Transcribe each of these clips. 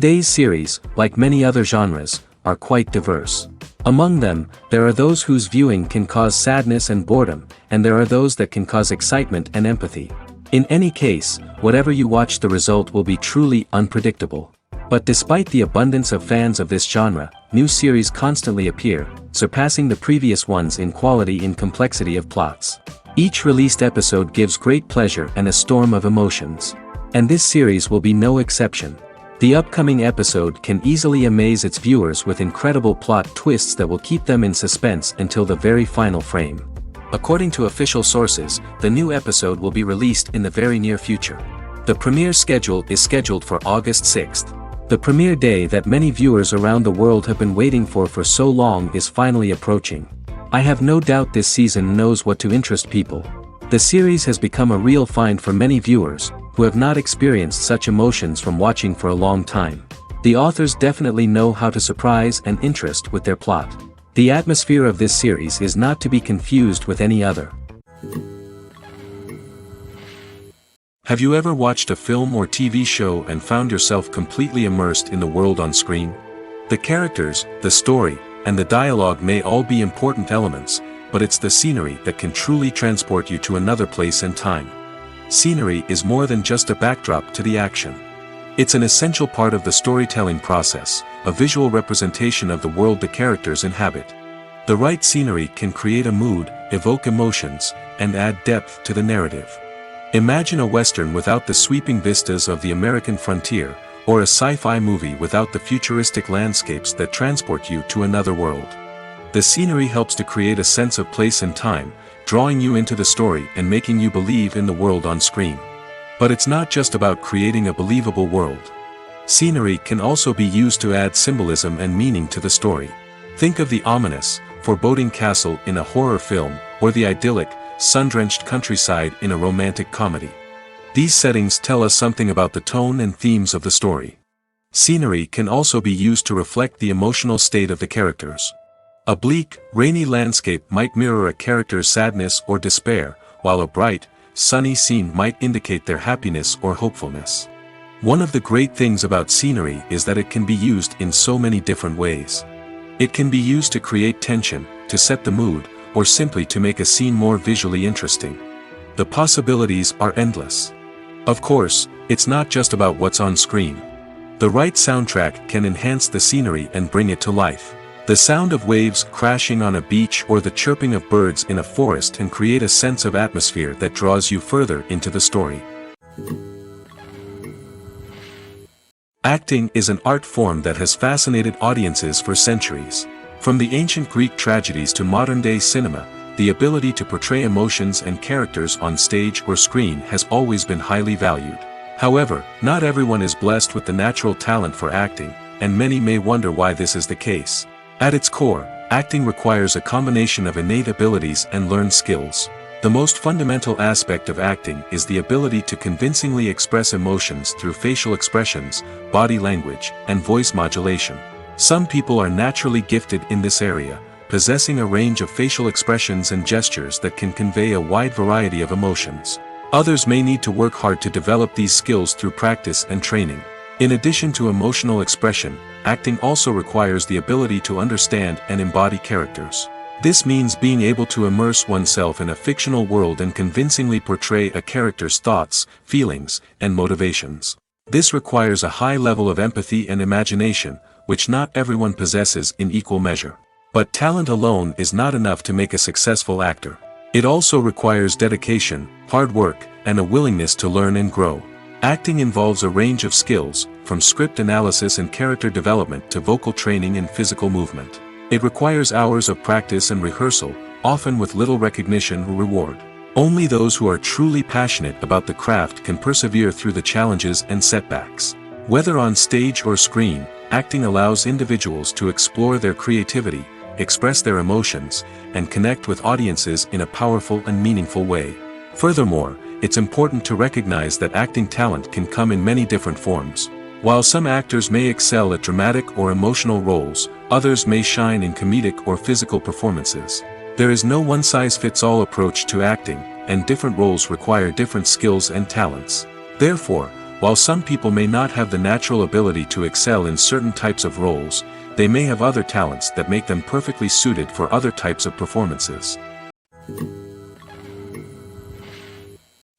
Today's series, like many other genres, are quite diverse. Among them, there are those whose viewing can cause sadness and boredom, and there are those that can cause excitement and empathy. In any case, whatever you watch, the result will be truly unpredictable. But despite the abundance of fans of this genre, new series constantly appear, surpassing the previous ones in quality and complexity of plots. Each released episode gives great pleasure and a storm of emotions. And this series will be no exception. The upcoming episode can easily amaze its viewers with incredible plot twists that will keep them in suspense until the very final frame. According to official sources, the new episode will be released in the very near future. The premiere schedule is scheduled for August 6th. The premiere day that many viewers around the world have been waiting for so long is finally approaching. I have no doubt this season knows what to interest people. The series has become a real find for many viewers, who have not experienced such emotions from watching for a long time. The authors definitely know how to surprise and interest with their plot. The atmosphere of this series is not to be confused with any other. Have you ever watched a film or TV show and found yourself completely immersed in the world on screen? The characters, the story, and the dialogue may all be important elements, but it's the scenery that can truly transport you to another place and time. Scenery is more than just a backdrop to the action. It's an essential part of the storytelling process, a visual representation of the world the characters inhabit. The right scenery can create a mood, evoke emotions, and add depth to the narrative. Imagine a Western without the sweeping vistas of the American frontier, or a sci-fi movie without the futuristic landscapes that transport you to another world. The scenery helps to create a sense of place and time, drawing you into the story and making you believe in the world on screen. But it's not just about creating a believable world. Scenery can also be used to add symbolism and meaning to the story. Think of the ominous, foreboding castle in a horror film, or the idyllic, sun-drenched countryside in a romantic comedy. These settings tell us something about the tone and themes of the story. Scenery can also be used to reflect the emotional state of the characters. A bleak, rainy landscape might mirror a character's sadness or despair, while a bright, sunny scene might indicate their happiness or hopefulness. One of the great things about scenery is that it can be used in so many different ways. It can be used to create tension, to set the mood, or simply to make a scene more visually interesting. The possibilities are endless. Of course, it's not just about what's on screen. The right soundtrack can enhance the scenery and bring it to life. The sound of waves crashing on a beach or the chirping of birds in a forest can create a sense of atmosphere that draws you further into the story. Acting is an art form that has fascinated audiences for centuries. From the ancient Greek tragedies to modern-day cinema, the ability to portray emotions and characters on stage or screen has always been highly valued. However, not everyone is blessed with the natural talent for acting, and many may wonder why this is the case. At its core, acting requires a combination of innate abilities and learned skills. The most fundamental aspect of acting is the ability to convincingly express emotions through facial expressions, body language, and voice modulation. Some people are naturally gifted in this area, possessing a range of facial expressions and gestures that can convey a wide variety of emotions. Others may need to work hard to develop these skills through practice and training. In addition to emotional expression, acting also requires the ability to understand and embody characters. This means being able to immerse oneself in a fictional world and convincingly portray a character's thoughts, feelings, and motivations. This requires a high level of empathy and imagination, which not everyone possesses in equal measure. But talent alone is not enough to make a successful actor. It also requires dedication, hard work, and a willingness to learn and grow. Acting involves a range of skills, from script analysis and character development to vocal training and physical movement. It requires hours of practice and rehearsal, often with little recognition or reward. Only those who are truly passionate about the craft can persevere through the challenges and setbacks. Whether on stage or screen, acting allows individuals to explore their creativity, express their emotions, and connect with audiences in a powerful and meaningful way. Furthermore, it's important to recognize that acting talent can come in many different forms. While some actors may excel at dramatic or emotional roles, others may shine in comedic or physical performances. There is no one-size-fits-all approach to acting, and different roles require different skills and talents. Therefore, While some people may not have the natural ability to excel in certain types of roles, they may have other talents that make them perfectly suited for other types of performances.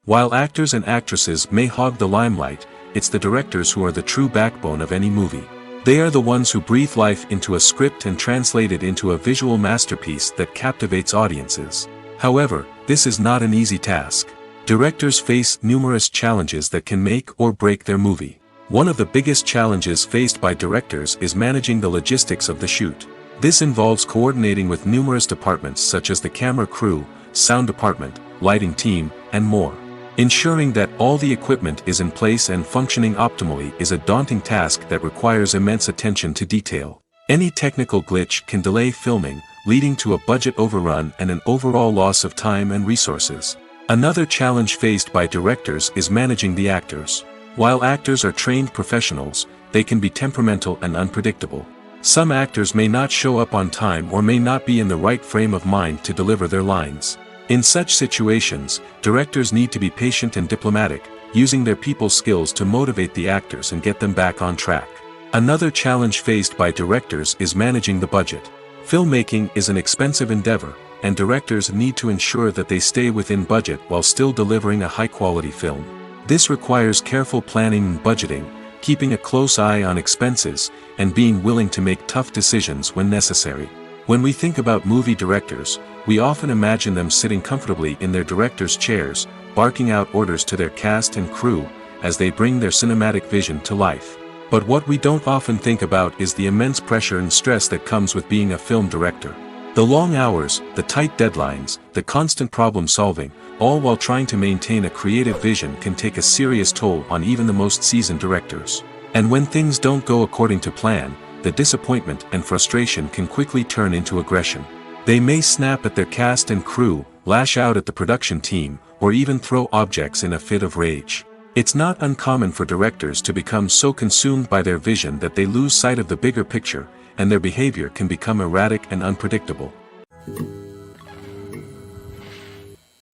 While actors and actresses may hog the limelight, it's the directors who are the true backbone of any movie. They are the ones who breathe life into a script and translate it into a visual masterpiece that captivates audiences. However, this is not an easy task. Directors face numerous challenges that can make or break their movie. One of the biggest challenges faced by directors is managing the logistics of the shoot. This involves coordinating with numerous departments such as the camera crew, sound department, lighting team, and more. Ensuring that all the equipment is in place and functioning optimally is a daunting task that requires immense attention to detail. Any technical glitch can delay filming, leading to a budget overrun and an overall loss of time and resources. Another challenge faced by directors is managing the actors. While actors are trained professionals, they can be temperamental and unpredictable. Some actors may not show up on time or may not be in the right frame of mind to deliver their lines. In such situations, directors need to be patient and diplomatic, using their people skills to motivate the actors and get them back on track. Another challenge faced by directors is managing the budget. Filmmaking is an expensive endeavor, and directors need to ensure that they stay within budget while still delivering a high-quality film. This requires careful planning and budgeting, keeping a close eye on expenses, and being willing to make tough decisions when necessary. When we think about movie directors, we often imagine them sitting comfortably in their director's chairs, barking out orders to their cast and crew, as they bring their cinematic vision to life. But what we don't often think about is the immense pressure and stress that comes with being a film director. The long hours, the tight deadlines, the constant problem solving, all while trying to maintain a creative vision can take a serious toll on even the most seasoned directors. And when things don't go according to plan, the disappointment and frustration can quickly turn into aggression. They may snap at their cast and crew, lash out at the production team, or even throw objects in a fit of rage. It's not uncommon for directors to become so consumed by their vision that they lose sight of the bigger picture, and their behavior can become erratic and unpredictable.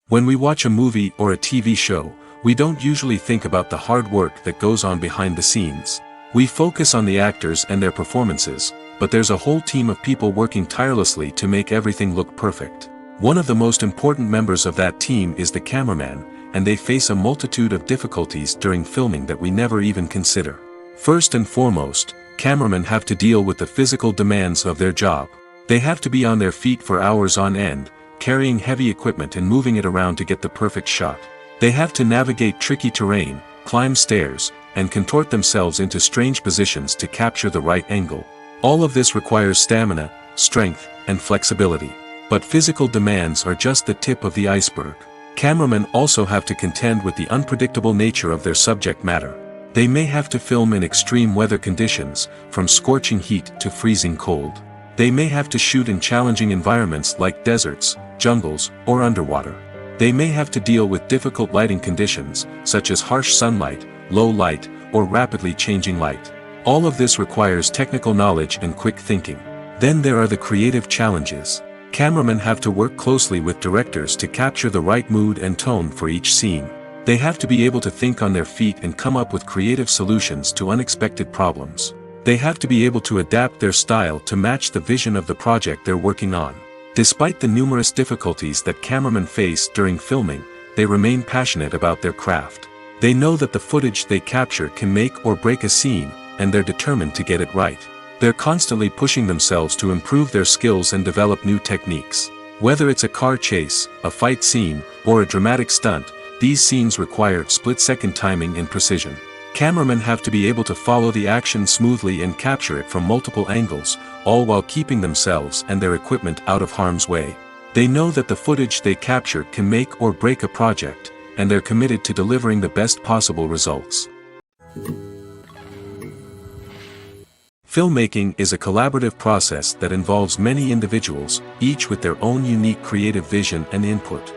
When we watch a movie or a TV show, we don't usually think about the hard work that goes on behind the scenes. We focus on the actors and their performances, but there's a whole team of people working tirelessly to make everything look perfect. One of the most important members of that team is the cameraman, and they face a multitude of difficulties during filming that we never even consider. First and foremost, cameramen have to deal with the physical demands of their job. They have to be on their feet for hours on end, carrying heavy equipment and moving it around to get the perfect shot. They have to navigate tricky terrain, climb stairs, and contort themselves into strange positions to capture the right angle. All of this requires stamina, strength, and flexibility. But physical demands are just the tip of the iceberg. Cameramen also have to contend with the unpredictable nature of their subject matter. They may have to film in extreme weather conditions, from scorching heat to freezing cold. They may have to shoot in challenging environments like deserts, jungles, or underwater. They may have to deal with difficult lighting conditions, such as harsh sunlight, low light, or rapidly changing light. All of this requires technical knowledge and quick thinking. Then there are the creative challenges. Cameramen have to work closely with directors to capture the right mood and tone for each scene. They have to be able to think on their feet and come up with creative solutions to unexpected problems. They have to be able to adapt their style to match the vision of the project they're working on. Despite the numerous difficulties that cameramen face during filming, they remain passionate about their craft. They know that the footage they capture can make or break a scene, and they're determined to get it right. They're constantly pushing themselves to improve their skills and develop new techniques. Whether it's a car chase, a fight scene, or a dramatic stunt, these scenes require split-second timing and precision. Cameramen have to be able to follow the action smoothly and capture it from multiple angles, all while keeping themselves and their equipment out of harm's way. They know that the footage they capture can make or break a project, and they're committed to delivering the best possible results. Filmmaking is a collaborative process that involves many individuals, each with their own unique creative vision and input.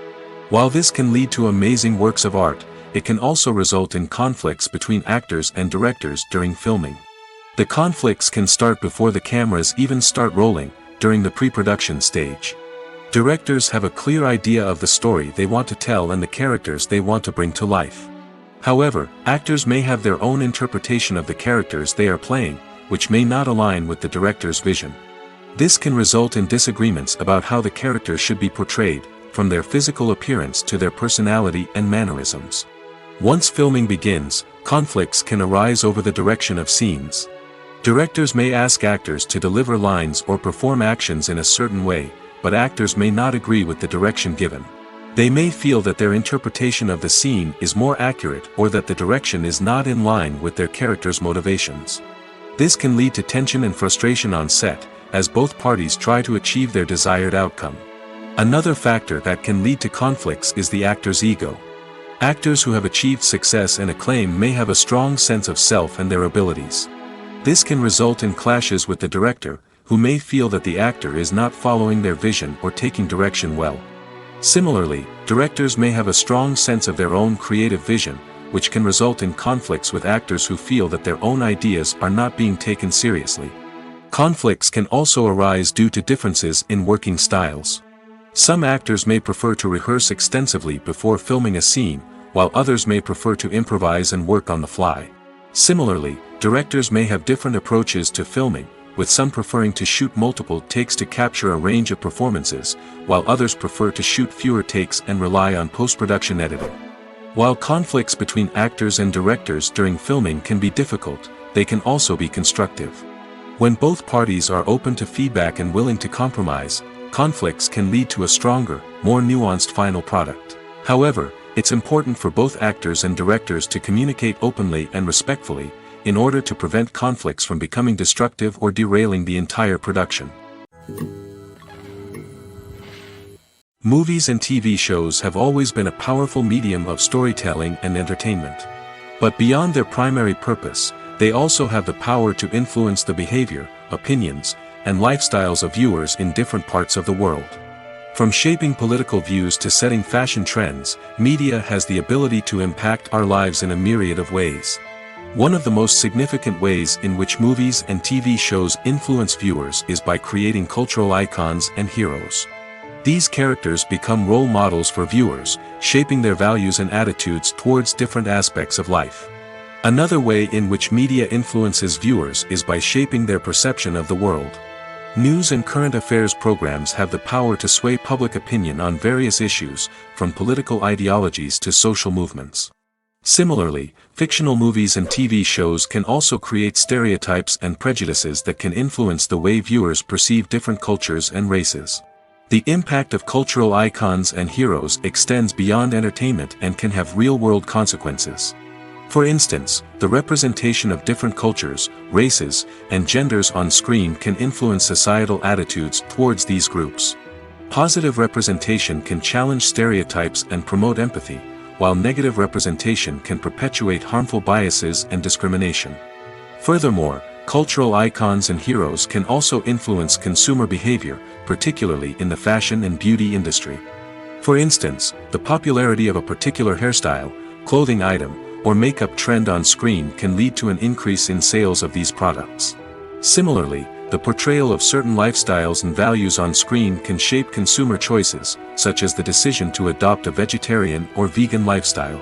While this can lead to amazing works of art, it can also result in conflicts between actors and directors during filming. The conflicts can start before the cameras even start rolling, during the pre-production stage. Directors have a clear idea of the story they want to tell and the characters they want to bring to life. However, actors may have their own interpretation of the characters they are playing, which may not align with the director's vision. This can result in disagreements about how the character should be portrayed, from their physical appearance to their personality and mannerisms. Once filming begins, conflicts can arise over the direction of scenes. Directors may ask actors to deliver lines or perform actions in a certain way, but actors may not agree with the direction given. They may feel that their interpretation of the scene is more accurate or that the direction is not in line with their character's motivations. This can lead to tension and frustration on set, as both parties try to achieve their desired outcome. Another factor that can lead to conflicts is the actor's ego. Actors who have achieved success and acclaim may have a strong sense of self and their abilities. This can result in clashes with the director, who may feel that the actor is not following their vision or taking direction well. Similarly, directors may have a strong sense of their own creative vision, which can result in conflicts with actors who feel that their own ideas are not being taken seriously. Conflicts can also arise due to differences in working styles. Some actors may prefer to rehearse extensively before filming a scene, while others may prefer to improvise and work on the fly. Similarly, directors may have different approaches to filming, with some preferring to shoot multiple takes to capture a range of performances, while others prefer to shoot fewer takes and rely on post-production editing. While conflicts between actors and directors during filming can be difficult, they can also be constructive. When both parties are open to feedback and willing to compromise, conflicts can lead to a stronger, more nuanced final product. However, it's important for both actors and directors to communicate openly and respectfully, in order to prevent conflicts from becoming destructive or derailing the entire production. Movies and TV shows have always been a powerful medium of storytelling and entertainment. But beyond their primary purpose, they also have the power to influence the behavior, opinions, and lifestyles of viewers in different parts of the world. From shaping political views to setting fashion trends, media has the ability to impact our lives in a myriad of ways. One of the most significant ways in which movies and TV shows influence viewers is by creating cultural icons and heroes. These characters become role models for viewers, shaping their values and attitudes towards different aspects of life. Another way in which media influences viewers is by shaping their perception of the world. News and current affairs programs have the power to sway public opinion on various issues, from political ideologies to social movements. Similarly, fictional movies and TV shows can also create stereotypes and prejudices that can influence the way viewers perceive different cultures and races. The impact of cultural icons and heroes extends beyond entertainment and can have real-world consequences. For instance, the representation of different cultures, races, and genders on screen can influence societal attitudes towards these groups. Positive representation can challenge stereotypes and promote empathy, while negative representation can perpetuate harmful biases and discrimination. Furthermore, cultural icons and heroes can also influence consumer behavior, particularly in the fashion and beauty industry. For instance, the popularity of a particular hairstyle, clothing item, or makeup trend on screen can lead to an increase in sales of these products. Similarly, the portrayal of certain lifestyles and values on screen can shape consumer choices, such as the decision to adopt a vegetarian or vegan lifestyle.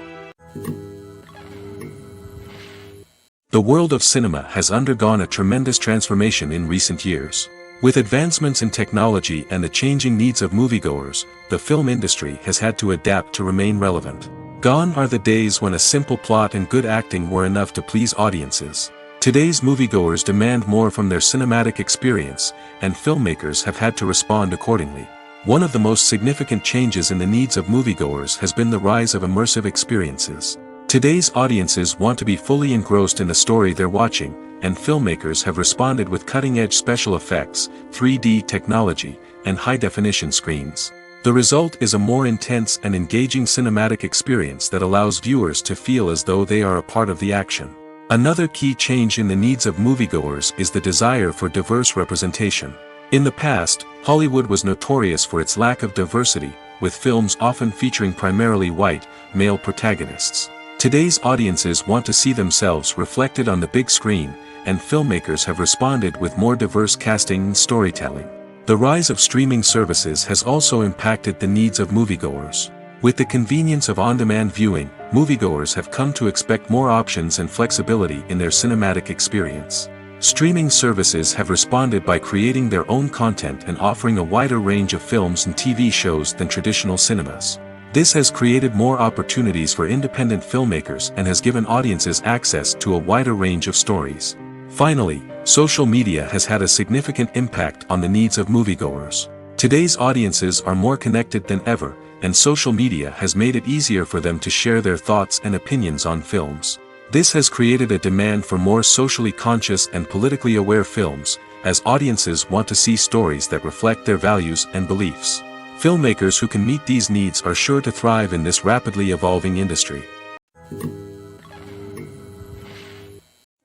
The world of cinema has undergone a tremendous transformation in recent years. With advancements in technology and the changing needs of moviegoers, the film industry has had to adapt to remain relevant. Gone are the days when a simple plot and good acting were enough to please audiences. Today's moviegoers demand more from their cinematic experience, and filmmakers have had to respond accordingly. One of the most significant changes in the needs of moviegoers has been the rise of immersive experiences. Today's audiences want to be fully engrossed in the story they're watching, and filmmakers have responded with cutting-edge special effects, 3D technology, and high-definition screens. The result is a more intense and engaging cinematic experience that allows viewers to feel as though they are a part of the action. Another key change in the needs of moviegoers is the desire for diverse representation. In the past, Hollywood was notorious for its lack of diversity, with films often featuring primarily white, male protagonists. Today's audiences want to see themselves reflected on the big screen, and filmmakers have responded with more diverse casting and storytelling. The rise of streaming services has also impacted the needs of moviegoers. With the convenience of on-demand viewing, moviegoers have come to expect more options and flexibility in their cinematic experience. Streaming services have responded by creating their own content and offering a wider range of films and TV shows than traditional cinemas. This has created more opportunities for independent filmmakers and has given audiences access to a wider range of stories. Finally, social media has had a significant impact on the needs of moviegoers. Today's audiences are more connected than ever, and social media has made it easier for them to share their thoughts and opinions on films. This has created a demand for more socially conscious and politically aware films, as audiences want to see stories that reflect their values and beliefs. Filmmakers who can meet these needs are sure to thrive in this rapidly evolving industry.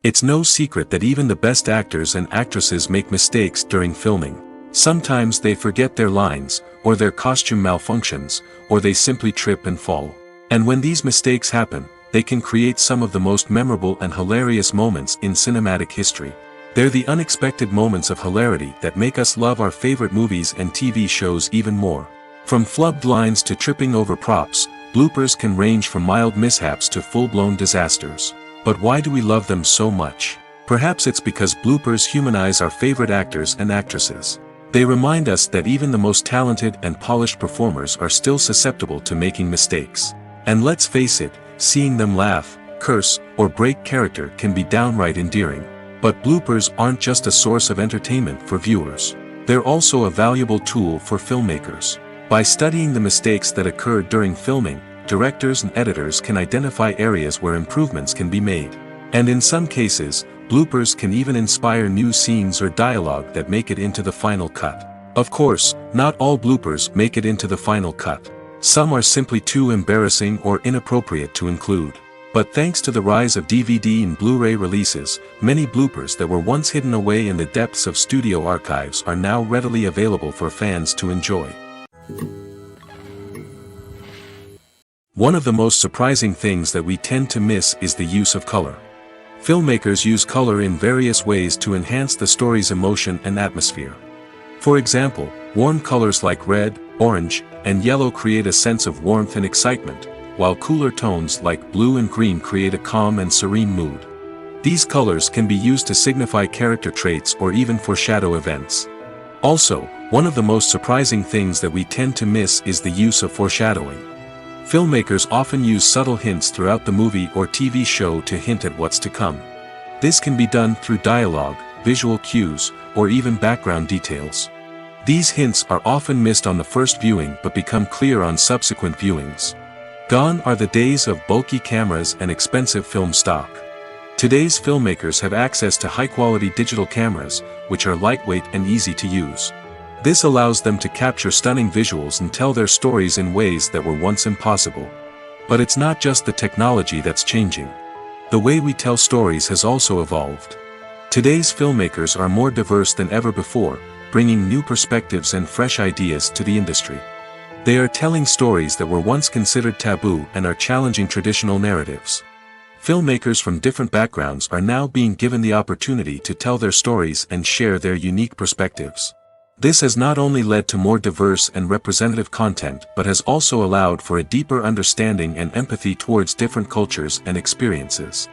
It's no secret that even the best actors and actresses make mistakes during filming. Sometimes they forget their lines, or their costume malfunctions, or they simply trip and fall. And when these mistakes happen, they can create some of the most memorable and hilarious moments in cinematic history. They're the unexpected moments of hilarity that make us love our favorite movies and TV shows even more. From flubbed lines to tripping over props, bloopers can range from mild mishaps to full-blown disasters. But why do we love them so much? Perhaps it's because bloopers humanize our favorite actors and actresses. They remind us that even the most talented and polished performers are still susceptible to making mistakes. And let's face it, seeing them laugh, curse, or break character can be downright endearing. But bloopers aren't just a source of entertainment for viewers. They're also a valuable tool for filmmakers. By studying the mistakes that occurred during filming, directors and editors can identify areas where improvements can be made. And in some cases, bloopers can even inspire new scenes or dialogue that make it into the final cut. Of course, not all bloopers make it into the final cut. Some are simply too embarrassing or inappropriate to include. But thanks to the rise of DVD and Blu-ray releases, many bloopers that were once hidden away in the depths of studio archives are now readily available for fans to enjoy. One of the most surprising things that we tend to miss is the use of color. Filmmakers use color in various ways to enhance the story's emotion and atmosphere. For example, warm colors like red, orange, and yellow create a sense of warmth and excitement, while cooler tones like blue and green create a calm and serene mood. These colors can be used to signify character traits or even foreshadow events. Also, one of the most surprising things that we tend to miss is the use of foreshadowing. Filmmakers often use subtle hints throughout the movie or TV show to hint at what's to come. This can be done through dialogue, visual cues, or even background details. These hints are often missed on the first viewing but become clear on subsequent viewings. Gone are the days of bulky cameras and expensive film stock. Today's filmmakers have access to high-quality digital cameras, which are lightweight and easy to use. This allows them to capture stunning visuals and tell their stories in ways that were once impossible. But it's not just the technology that's changing. The way we tell stories has also evolved. Today's filmmakers are more diverse than ever before, bringing new perspectives and fresh ideas to the industry. They are telling stories that were once considered taboo and are challenging traditional narratives. Filmmakers from different backgrounds are now being given the opportunity to tell their stories and share their unique perspectives. This has not only led to more diverse and representative content but has also allowed for a deeper understanding and empathy towards different cultures and experiences.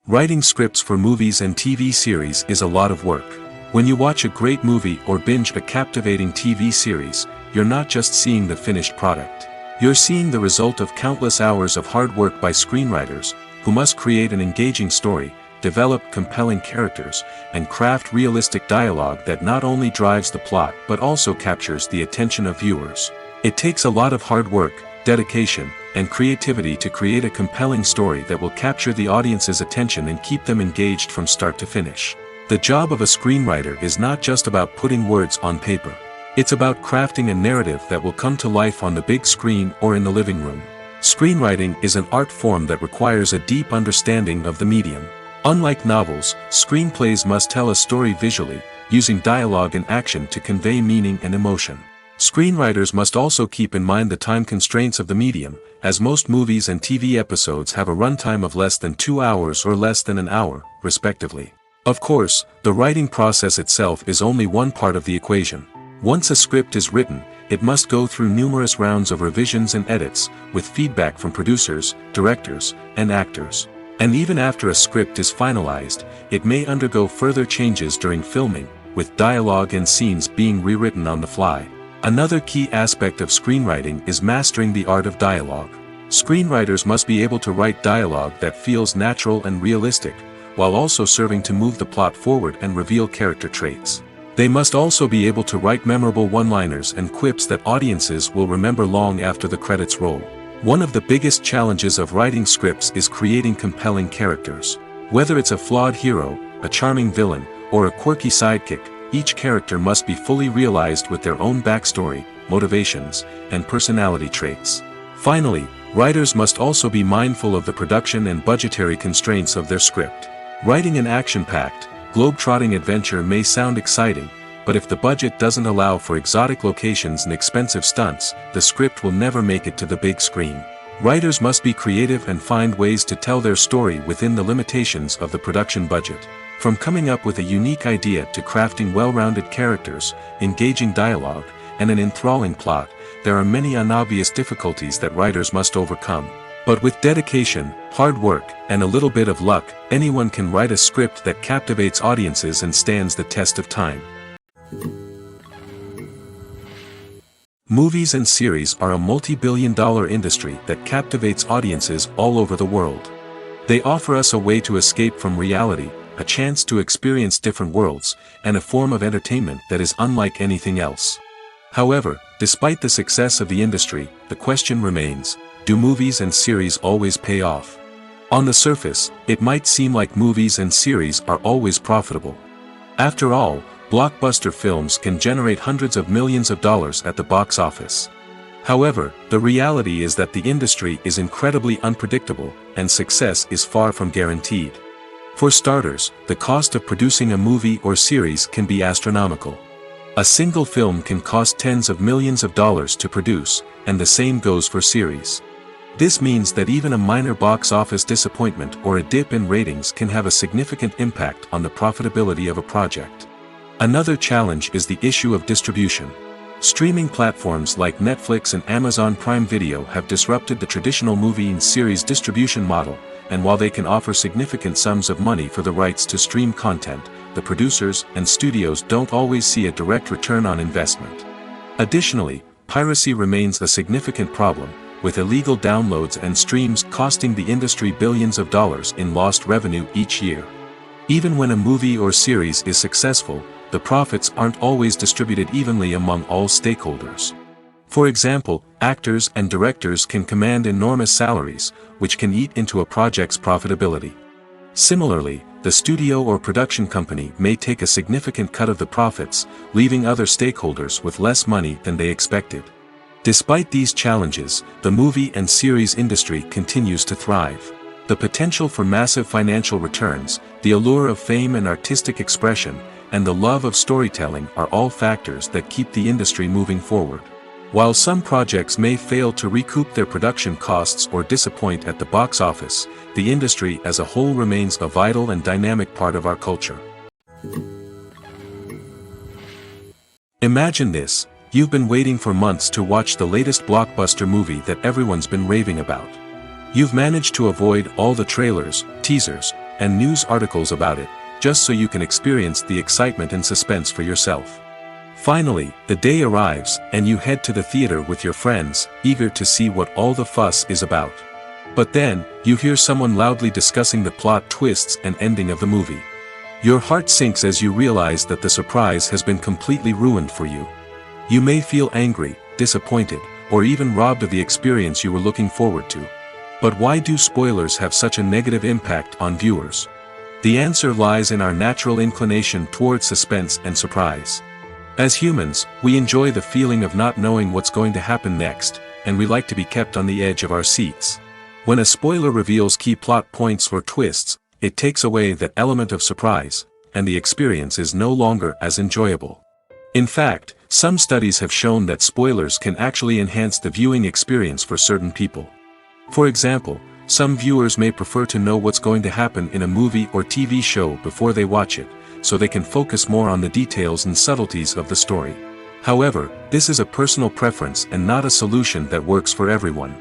Writing scripts for movies and TV series is a lot of work. When you watch a great movie or binge a captivating TV series, you're not just seeing the finished product. You're seeing the result of countless hours of hard work by screenwriters, who must create an engaging story, develop compelling characters, and craft realistic dialogue that not only drives the plot but also captures the attention of viewers. It takes a lot of hard work, dedication, and creativity to create a compelling story that will capture the audience's attention and keep them engaged from start to finish. The job of a screenwriter is not just about putting words on paper. It's about crafting a narrative that will come to life on the big screen or in the living room. Screenwriting is an art form that requires a deep understanding of the medium. Unlike novels, screenplays must tell a story visually, using dialogue and action to convey meaning and emotion. Screenwriters must also keep in mind the time constraints of the medium, as most movies and TV episodes have a runtime of less than 2 hours or less than an hour, respectively. Of course, the writing process itself is only one part of the equation. Once a script is written, it must go through numerous rounds of revisions and edits, with feedback from producers, directors, and actors. And even after a script is finalized, it may undergo further changes during filming, with dialogue and scenes being rewritten on the fly. Another key aspect of screenwriting is mastering the art of dialogue. Screenwriters must be able to write dialogue that feels natural and realistic, while also serving to move the plot forward and reveal character traits. They must also be able to write memorable one-liners and quips that audiences will remember long after the credits roll. One of the biggest challenges of writing scripts is creating compelling characters. Whether it's a flawed hero, a charming villain, or a quirky sidekick, each character must be fully realized with their own backstory, motivations, and personality traits. Finally, writers must also be mindful of the production and budgetary constraints of their script. Writing an action-packed, globe-trotting adventure may sound exciting, but if the budget doesn't allow for exotic locations and expensive stunts, the script will never make it to the big screen. Writers must be creative and find ways to tell their story within the limitations of the production budget. From coming up with a unique idea to crafting well-rounded characters, engaging dialogue, and an enthralling plot, there are many unobvious difficulties that writers must overcome. But with dedication, hard work, and a little bit of luck, anyone can write a script that captivates audiences and stands the test of time. Movies and series are a multi-billion-dollar industry that captivates audiences all over the world. They offer us a way to escape from reality, a chance to experience different worlds, and a form of entertainment that is unlike anything else. However, despite the success of the industry, the question remains, do movies and series always pay off? On the surface, it might seem like movies and series are always profitable. After all, blockbuster films can generate hundreds of millions of dollars at the box office. However, the reality is that the industry is incredibly unpredictable, and success is far from guaranteed. For starters, the cost of producing a movie or series can be astronomical. A single film can cost tens of millions of dollars to produce, and the same goes for series. This means that even a minor box office disappointment or a dip in ratings can have a significant impact on the profitability of a project. Another challenge is the issue of distribution. Streaming platforms like Netflix and Amazon Prime Video have disrupted the traditional movie and series distribution model, and while they can offer significant sums of money for the rights to stream content, the producers and studios don't always see a direct return on investment. Additionally, piracy remains a significant problem, with illegal downloads and streams costing the industry billions of dollars in lost revenue each year. Even when a movie or series is successful, the profits aren't always distributed evenly among all stakeholders. For example, actors and directors can command enormous salaries, which can eat into a project's profitability. Similarly, the studio or production company may take a significant cut of the profits, leaving other stakeholders with less money than they expected. Despite these challenges, the movie and series industry continues to thrive. The potential for massive financial returns, the allure of fame and artistic expression, and the love of storytelling are all factors that keep the industry moving forward. While some projects may fail to recoup their production costs or disappoint at the box office, the industry as a whole remains a vital and dynamic part of our culture. Imagine this: you've been waiting for months to watch the latest blockbuster movie that everyone's been raving about. You've managed to avoid all the trailers, teasers, and news articles about it, just so you can experience the excitement and suspense for yourself. Finally, the day arrives, and you head to the theater with your friends, eager to see what all the fuss is about. But then, you hear someone loudly discussing the plot twists and ending of the movie. Your heart sinks as you realize that the surprise has been completely ruined for you. You may feel angry, disappointed, or even robbed of the experience you were looking forward to. But why do spoilers have such a negative impact on viewers? The answer lies in our natural inclination towards suspense and surprise. As humans, we enjoy the feeling of not knowing what's going to happen next, and we like to be kept on the edge of our seats. When a spoiler reveals key plot points or twists, it takes away that element of surprise, and the experience is no longer as enjoyable. In fact, some studies have shown that spoilers can actually enhance the viewing experience for certain people. For example, some viewers may prefer to know what's going to happen in a movie or TV show before they watch it, so they can focus more on the details and subtleties of the story. However, this is a personal preference and not a solution that works for everyone.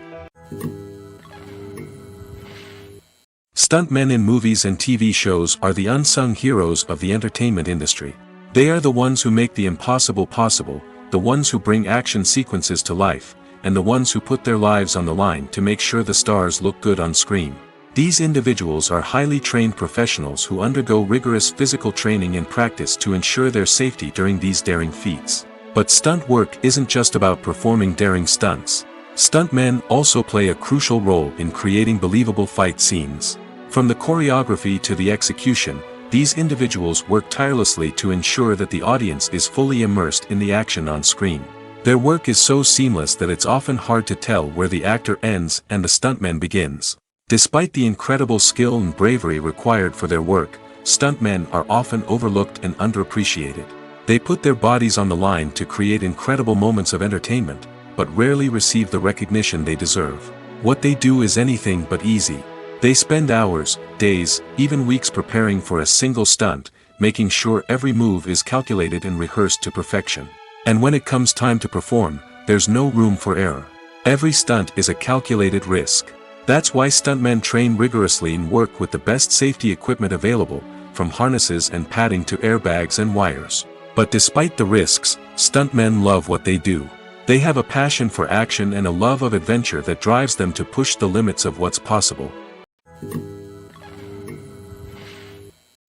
Stuntmen in movies and TV shows are the unsung heroes of the entertainment industry. They are the ones who make the impossible possible, the ones who bring action sequences to life, and the ones who put their lives on the line to make sure the stars look good on screen. These individuals are highly trained professionals who undergo rigorous physical training and practice to ensure their safety during these daring feats. But stunt work isn't just about performing daring stunts. Stuntmen also play a crucial role in creating believable fight scenes. From the choreography to the execution, these individuals work tirelessly to ensure that the audience is fully immersed in the action on screen. Their work is so seamless that it's often hard to tell where the actor ends and the stuntman begins. Despite the incredible skill and bravery required for their work, stuntmen are often overlooked and underappreciated. They put their bodies on the line to create incredible moments of entertainment, but rarely receive the recognition they deserve. What they do is anything but easy. They spend hours, days, even weeks preparing for a single stunt, making sure every move is calculated and rehearsed to perfection. And when it comes time to perform, there's no room for error. Every stunt is a calculated risk. That's why stuntmen train rigorously and work with the best safety equipment available, from harnesses and padding to airbags and wires. But despite the risks, stuntmen love what they do. They have a passion for action and a love of adventure that drives them to push the limits of what's possible.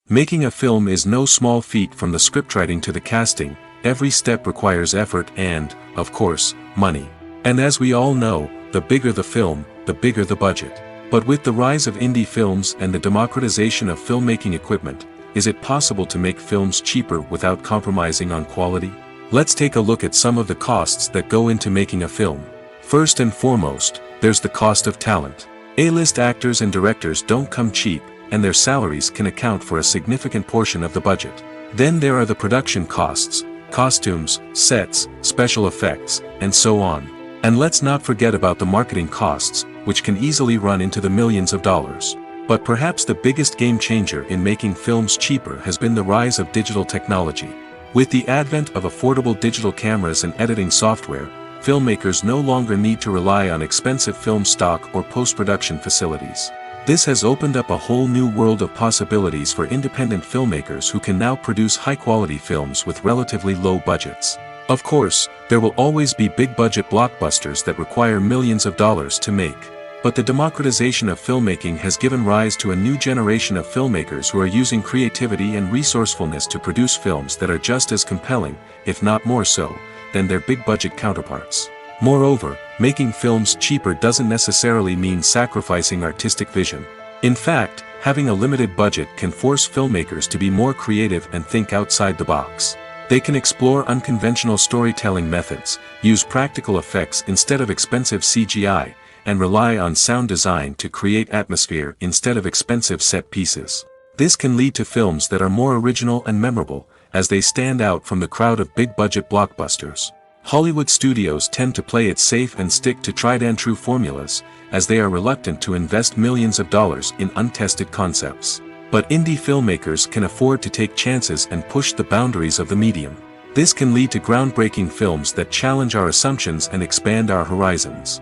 Making a film is no small feat. From the scriptwriting to the casting, every step requires effort and, of course, money. And as we all know, the bigger the film, the bigger the budget. But with the rise of indie films and the democratization of filmmaking equipment, is it possible to make films cheaper without compromising on quality? Let's take a look at some of the costs that go into making a film. First and foremost, there's the cost of talent. A-list actors and directors don't come cheap, and their salaries can account for a significant portion of the budget. Then there are the production costs, costumes, sets, special effects, and so on. And let's not forget about the marketing costs, which can easily run into the millions of dollars. But perhaps the biggest game changer in making films cheaper has been the rise of digital technology. With the advent of affordable digital cameras and editing software, filmmakers no longer need to rely on expensive film stock or post-production facilities. This has opened up a whole new world of possibilities for independent filmmakers who can now produce high-quality films with relatively low budgets. Of course, there will always be big-budget blockbusters that require millions of dollars to make. But the democratization of filmmaking has given rise to a new generation of filmmakers who are using creativity and resourcefulness to produce films that are just as compelling, if not more so, than their big-budget counterparts. Moreover, making films cheaper doesn't necessarily mean sacrificing artistic vision. In fact, having a limited budget can force filmmakers to be more creative and think outside the box. They can explore unconventional storytelling methods, use practical effects instead of expensive CGI, and rely on sound design to create atmosphere instead of expensive set pieces. This can lead to films that are more original and memorable, as they stand out from the crowd of big-budget blockbusters. Hollywood studios tend to play it safe and stick to tried-and-true formulas, as they are reluctant to invest millions of dollars in untested concepts. But indie filmmakers can afford to take chances and push the boundaries of the medium. This can lead to groundbreaking films that challenge our assumptions and expand our horizons.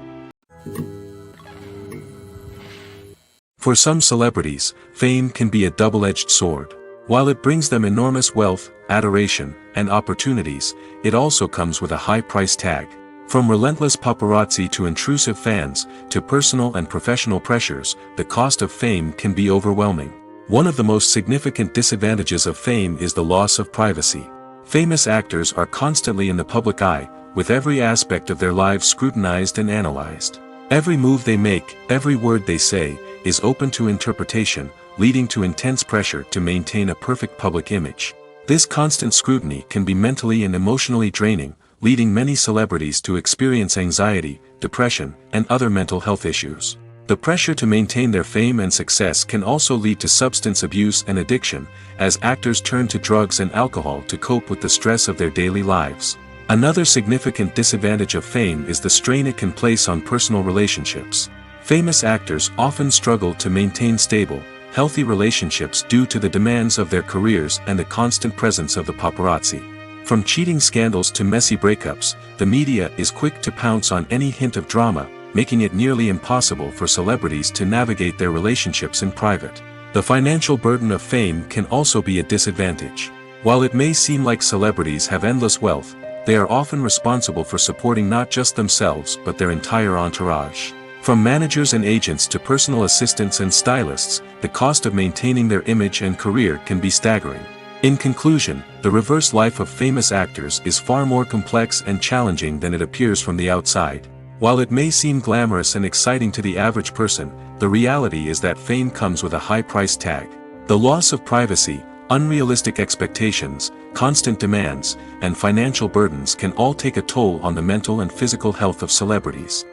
For some celebrities, fame can be a double-edged sword. While it brings them enormous wealth, adoration, and opportunities, it also comes with a high price tag. From relentless paparazzi to intrusive fans, to personal and professional pressures, the cost of fame can be overwhelming. One of the most significant disadvantages of fame is the loss of privacy. Famous actors are constantly in the public eye, with every aspect of their lives scrutinized and analyzed. Every move they make, every word they say, is open to interpretation, leading to intense pressure to maintain a perfect public image. This constant scrutiny can be mentally and emotionally draining, leading many celebrities to experience anxiety, depression, and other mental health issues. The pressure to maintain their fame and success can also lead to substance abuse and addiction, as actors turn to drugs and alcohol to cope with the stress of their daily lives. Another significant disadvantage of fame is the strain it can place on personal relationships. Famous actors often struggle to maintain stable, healthy relationships due to the demands of their careers and the constant presence of the paparazzi. From cheating scandals to messy breakups, the media is quick to pounce on any hint of drama, making it nearly impossible for celebrities to navigate their relationships in private. The financial burden of fame can also be a disadvantage. While it may seem like celebrities have endless wealth, they are often responsible for supporting not just themselves but their entire entourage. From managers and agents to personal assistants and stylists, the cost of maintaining their image and career can be staggering. In conclusion, the reverse life of famous actors is far more complex and challenging than it appears from the outside. While it may seem glamorous and exciting to the average person, the reality is that fame comes with a high price tag. The loss of privacy, unrealistic expectations, constant demands, and financial burdens can all take a toll on the mental and physical health of celebrities.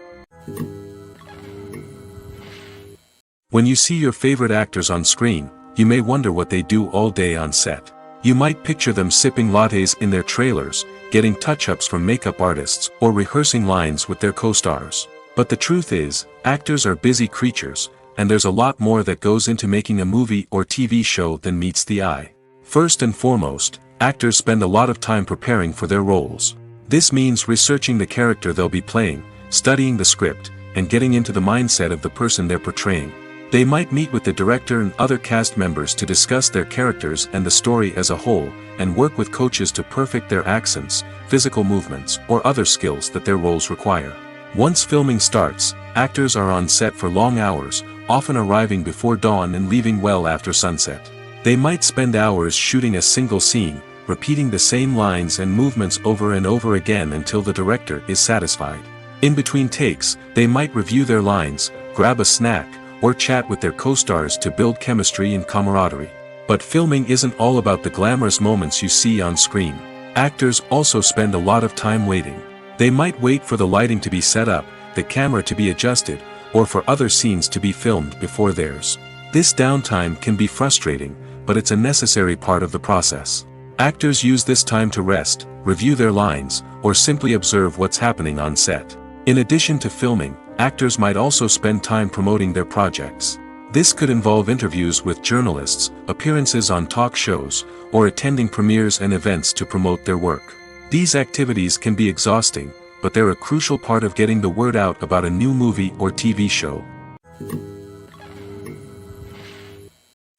When you see your favorite actors on screen, you may wonder what they do all day on set. You might picture them sipping lattes in their trailers, getting touch-ups from makeup artists, or rehearsing lines with their co-stars. But the truth is, actors are busy creatures, and there's a lot more that goes into making a movie or TV show than meets the eye. First and foremost, actors spend a lot of time preparing for their roles. This means researching the character they'll be playing, studying the script, and getting into the mindset of the person they're portraying. They might meet with the director and other cast members to discuss their characters and the story as a whole, and work with coaches to perfect their accents, physical movements, or other skills that their roles require. Once filming starts, actors are on set for long hours, often arriving before dawn and leaving well after sunset. They might spend hours shooting a single scene, repeating the same lines and movements over and over again until the director is satisfied. In between takes, they might review their lines, grab a snack, or chat with their co-stars to build chemistry and camaraderie. But filming isn't all about the glamorous moments you see on screen. Actors also spend a lot of time waiting. They might wait for the lighting to be set up, the camera to be adjusted, or for other scenes to be filmed before theirs. This downtime can be frustrating, but it's a necessary part of the process. Actors use this time to rest, review their lines, or simply observe what's happening on set. In addition to filming, actors might also spend time promoting their projects. This could involve interviews with journalists, appearances on talk shows, or attending premieres and events to promote their work. These activities can be exhausting, but they're a crucial part of getting the word out about a new movie or TV show.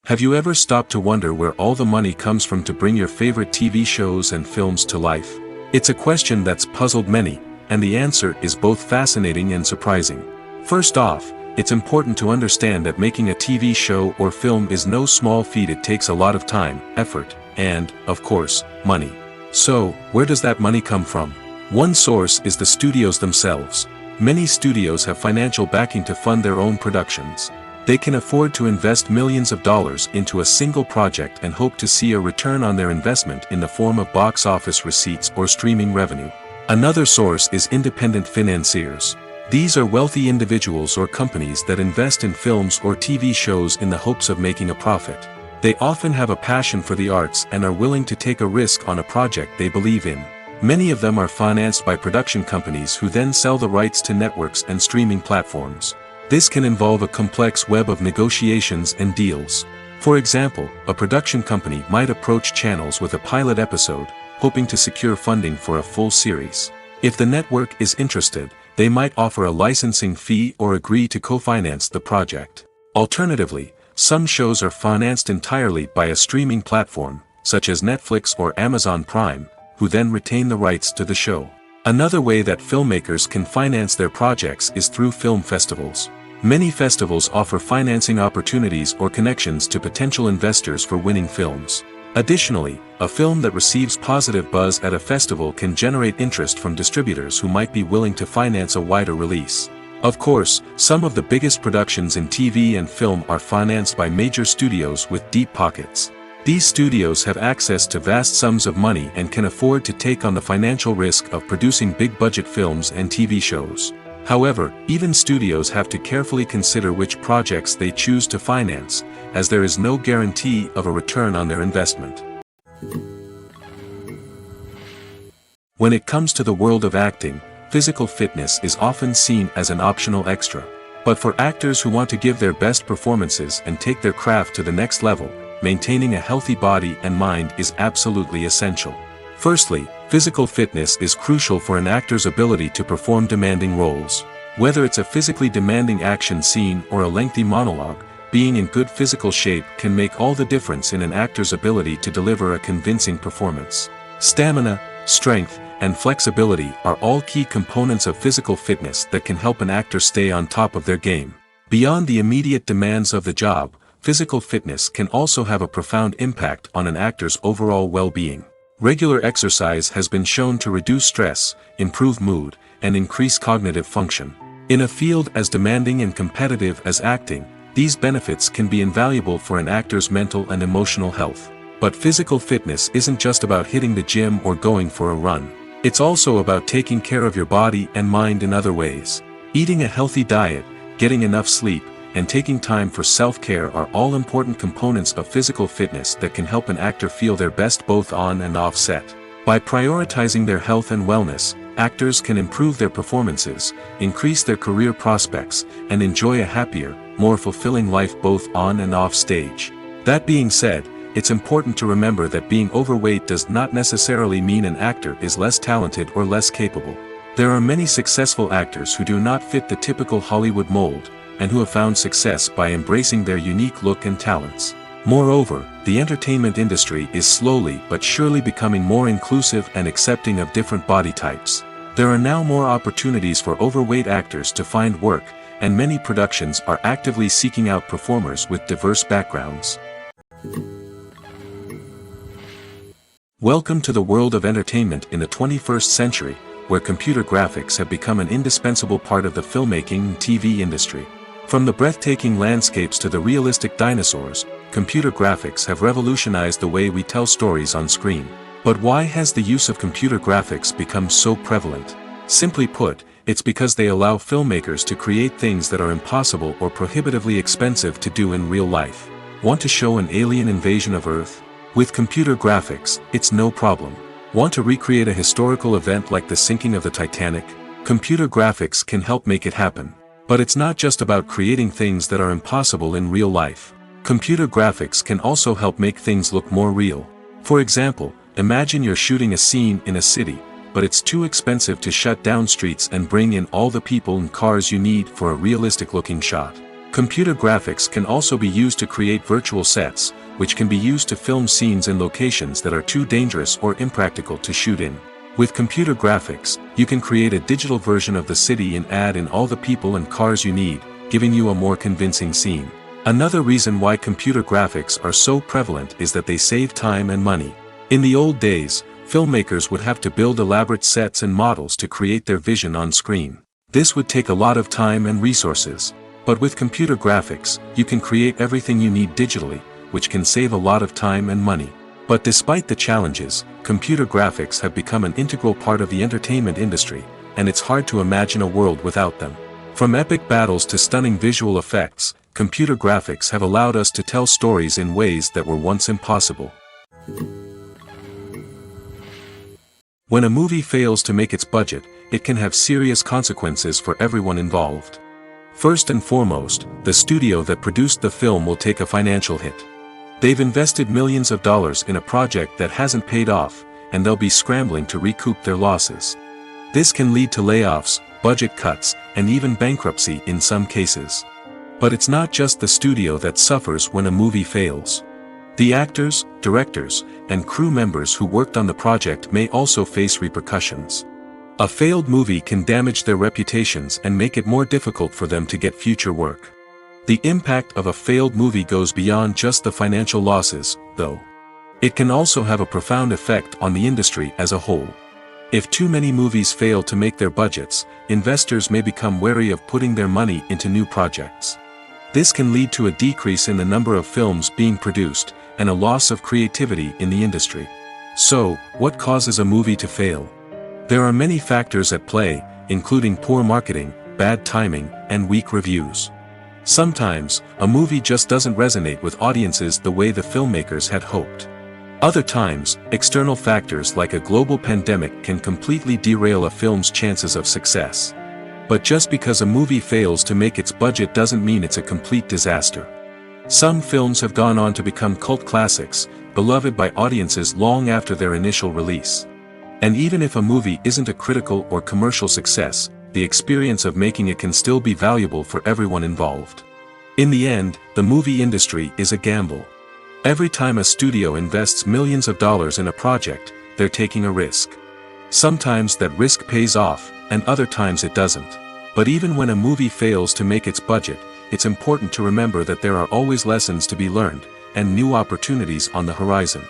Have you ever stopped to wonder where all the money comes from to bring your favorite TV shows and films to life? It's a question that's puzzled many, and the answer is both fascinating and surprising. First off, it's important to understand that making a TV show or film is no small feat. It takes a lot of time, effort, and, of course, money. So, where does that money come from? One source is the studios themselves. Many studios have financial backing to fund their own productions. They can afford to invest millions of dollars into a single project and hope to see a return on their investment in the form of box office receipts or streaming revenue. Another source is independent financiers. These are wealthy individuals or companies that invest in films or TV shows in the hopes of making a profit. They often have a passion for the arts and are willing to take a risk on a project they believe in. Many of them are financed by production companies who then sell the rights to networks and streaming platforms. This can involve a complex web of negotiations and deals. For example, a production company might approach channels with a pilot episode, hoping to secure funding for a full series. If the network is interested, they might offer a licensing fee or agree to co-finance the project. Alternatively, some shows are financed entirely by a streaming platform, such as Netflix or Amazon Prime, who then retain the rights to the show. Another way that filmmakers can finance their projects is through film festivals. Many festivals offer financing opportunities or connections to potential investors for winning films. Additionally, a film that receives positive buzz at a festival can generate interest from distributors who might be willing to finance a wider release. Of course, some of the biggest productions in TV and film are financed by major studios with deep pockets. These studios have access to vast sums of money and can afford to take on the financial risk of producing big-budget films and TV shows. However, even studios have to carefully consider which projects they choose to finance, as there is no guarantee of a return on their investment. When it comes to the world of acting, physical fitness is often seen as an optional extra. But for actors who want to give their best performances and take their craft to the next level, maintaining a healthy body and mind is absolutely essential. Firstly, physical fitness is crucial for an actor's ability to perform demanding roles. Whether it's a physically demanding action scene or a lengthy monologue, being in good physical shape can make all the difference in an actor's ability to deliver a convincing performance. Stamina, strength, and flexibility are all key components of physical fitness that can help an actor stay on top of their game. Beyond the immediate demands of the job, physical fitness can also have a profound impact on an actor's overall well-being. Regular exercise has been shown to reduce stress, improve mood, and increase cognitive function. In a field as demanding and competitive as acting, these benefits can be invaluable for an actor's mental and emotional health. But physical fitness isn't just about hitting the gym or going for a run. It's also about taking care of your body and mind in other ways. Eating a healthy diet, getting enough sleep, and taking time for self-care are all important components of physical fitness that can help an actor feel their best both on and off set. By prioritizing their health and wellness, actors can improve their performances, increase their career prospects, and enjoy a happier, more fulfilling life both on and off stage. That being said, it's important to remember that being overweight does not necessarily mean an actor is less talented or less capable. There are many successful actors who do not fit the typical Hollywood mold, and who have found success by embracing their unique look and talents. Moreover, the entertainment industry is slowly but surely becoming more inclusive and accepting of different body types. There are now more opportunities for overweight actors to find work, and many productions are actively seeking out performers with diverse backgrounds. Welcome to the world of entertainment in the 21st century, where computer graphics have become an indispensable part of the filmmaking and TV industry. From the breathtaking landscapes to the realistic dinosaurs, computer graphics have revolutionized the way we tell stories on screen. But why has the use of computer graphics become so prevalent? Simply put, it's because they allow filmmakers to create things that are impossible or prohibitively expensive to do in real life. Want to show an alien invasion of Earth? With computer graphics, it's no problem. Want to recreate a historical event like the sinking of the Titanic? Computer graphics can help make it happen. But it's not just about creating things that are impossible in real life. Computer graphics can also help make things look more real. For example, imagine you're shooting a scene in a city, but it's too expensive to shut down streets and bring in all the people and cars you need for a realistic-looking shot. Computer graphics can also be used to create virtual sets, which can be used to film scenes in locations that are too dangerous or impractical to shoot in. With computer graphics, you can create a digital version of the city and add in all the people and cars you need, giving you a more convincing scene. Another reason why computer graphics are so prevalent is that they save time and money. In the old days, filmmakers would have to build elaborate sets and models to create their vision on screen. This would take a lot of time and resources. But with computer graphics, you can create everything you need digitally, which can save a lot of time and money. But despite the challenges, computer graphics have become an integral part of the entertainment industry, and it's hard to imagine a world without them. From epic battles to stunning visual effects, computer graphics have allowed us to tell stories in ways that were once impossible. When a movie fails to make its budget, it can have serious consequences for everyone involved. First and foremost, the studio that produced the film will take a financial hit. They've invested millions of dollars in a project that hasn't paid off, and they'll be scrambling to recoup their losses. This can lead to layoffs, budget cuts, and even bankruptcy in some cases. But it's not just the studio that suffers when a movie fails. The actors, directors, and crew members who worked on the project may also face repercussions. A failed movie can damage their reputations and make it more difficult for them to get future work. The impact of a failed movie goes beyond just the financial losses, though. It can also have a profound effect on the industry as a whole. If too many movies fail to make their budgets, investors may become wary of putting their money into new projects. This can lead to a decrease in the number of films being produced, and a loss of creativity in the industry. So, what causes a movie to fail? There are many factors at play, including poor marketing, bad timing, and weak reviews. Sometimes, a movie just doesn't resonate with audiences the way the filmmakers had hoped. Other times, external factors like a global pandemic can completely derail a film's chances of success. But just because a movie fails to make its budget doesn't mean it's a complete disaster. Some films have gone on to become cult classics, beloved by audiences long after their initial release. And even if a movie isn't a critical or commercial success, the experience of making it can still be valuable for everyone involved. In the end, the movie industry is a gamble. Every time a studio invests millions of dollars in a project, they're taking a risk. Sometimes that risk pays off, and other times it doesn't. But even when a movie fails to make its budget, it's important to remember that there are always lessons to be learned, and new opportunities on the horizon.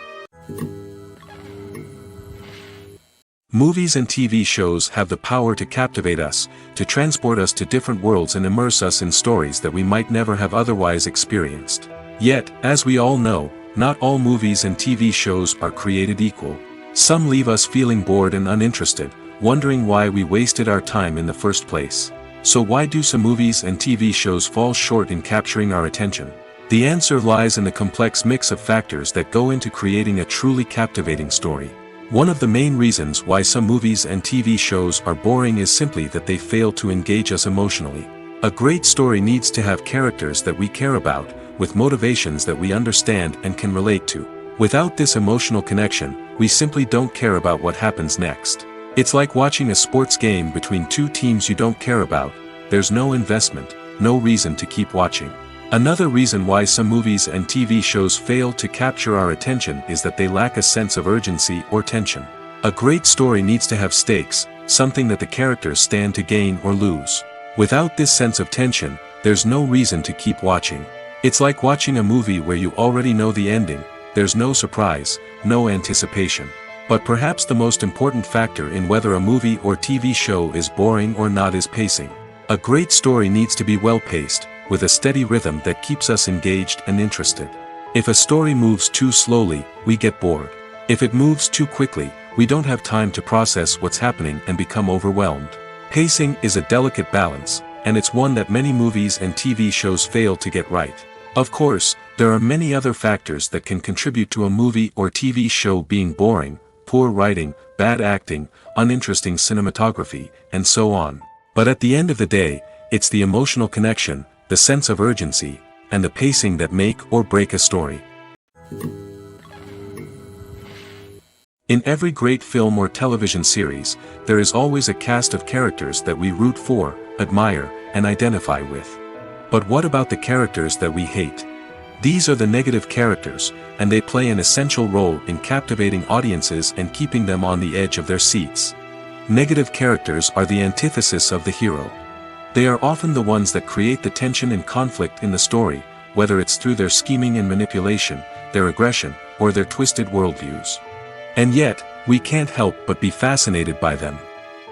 Movies and TV shows have the power to captivate us, to transport us to different worlds and immerse us in stories that we might never have otherwise experienced. Yet, as we all know, not all movies and TV shows are created equal. Some leave us feeling bored and uninterested, wondering why we wasted our time in the first place. So why do some movies and TV shows fall short in capturing our attention? The answer lies in the complex mix of factors that go into creating a truly captivating story. One of the main reasons why some movies and TV shows are boring is simply that they fail to engage us emotionally. A great story needs to have characters that we care about, with motivations that we understand and can relate to. Without this emotional connection, we simply don't care about what happens next. It's like watching a sports game between two teams you don't care about. There's no investment, no reason to keep watching. Another reason why some movies and TV shows fail to capture our attention is that they lack a sense of urgency or tension. A great story needs to have stakes, something that the characters stand to gain or lose. Without this sense of tension, there's no reason to keep watching. It's like watching a movie where you already know the ending. There's no surprise, no anticipation. But perhaps the most important factor in whether a movie or TV show is boring or not is pacing. A great story needs to be well-paced, with a steady rhythm that keeps us engaged and interested. If a story moves too slowly, we get bored. If it moves too quickly, we don't have time to process what's happening and become overwhelmed. Pacing is a delicate balance, and it's one that many movies and TV shows fail to get right. Of course, there are many other factors that can contribute to a movie or TV show being boring: poor writing, bad acting, uninteresting cinematography, and so on. But at the end of the day, it's the emotional connection, the sense of urgency, and the pacing that make or break a story. In every great film or television series, there is always a cast of characters that we root for, admire, and identify with. But what about the characters that we hate? These are the negative characters, and they play an essential role in captivating audiences and keeping them on the edge of their seats. Negative characters are the antithesis of the hero. They are often the ones that create the tension and conflict in the story, whether it's through their scheming and manipulation, their aggression, or their twisted worldviews. And yet, we can't help but be fascinated by them.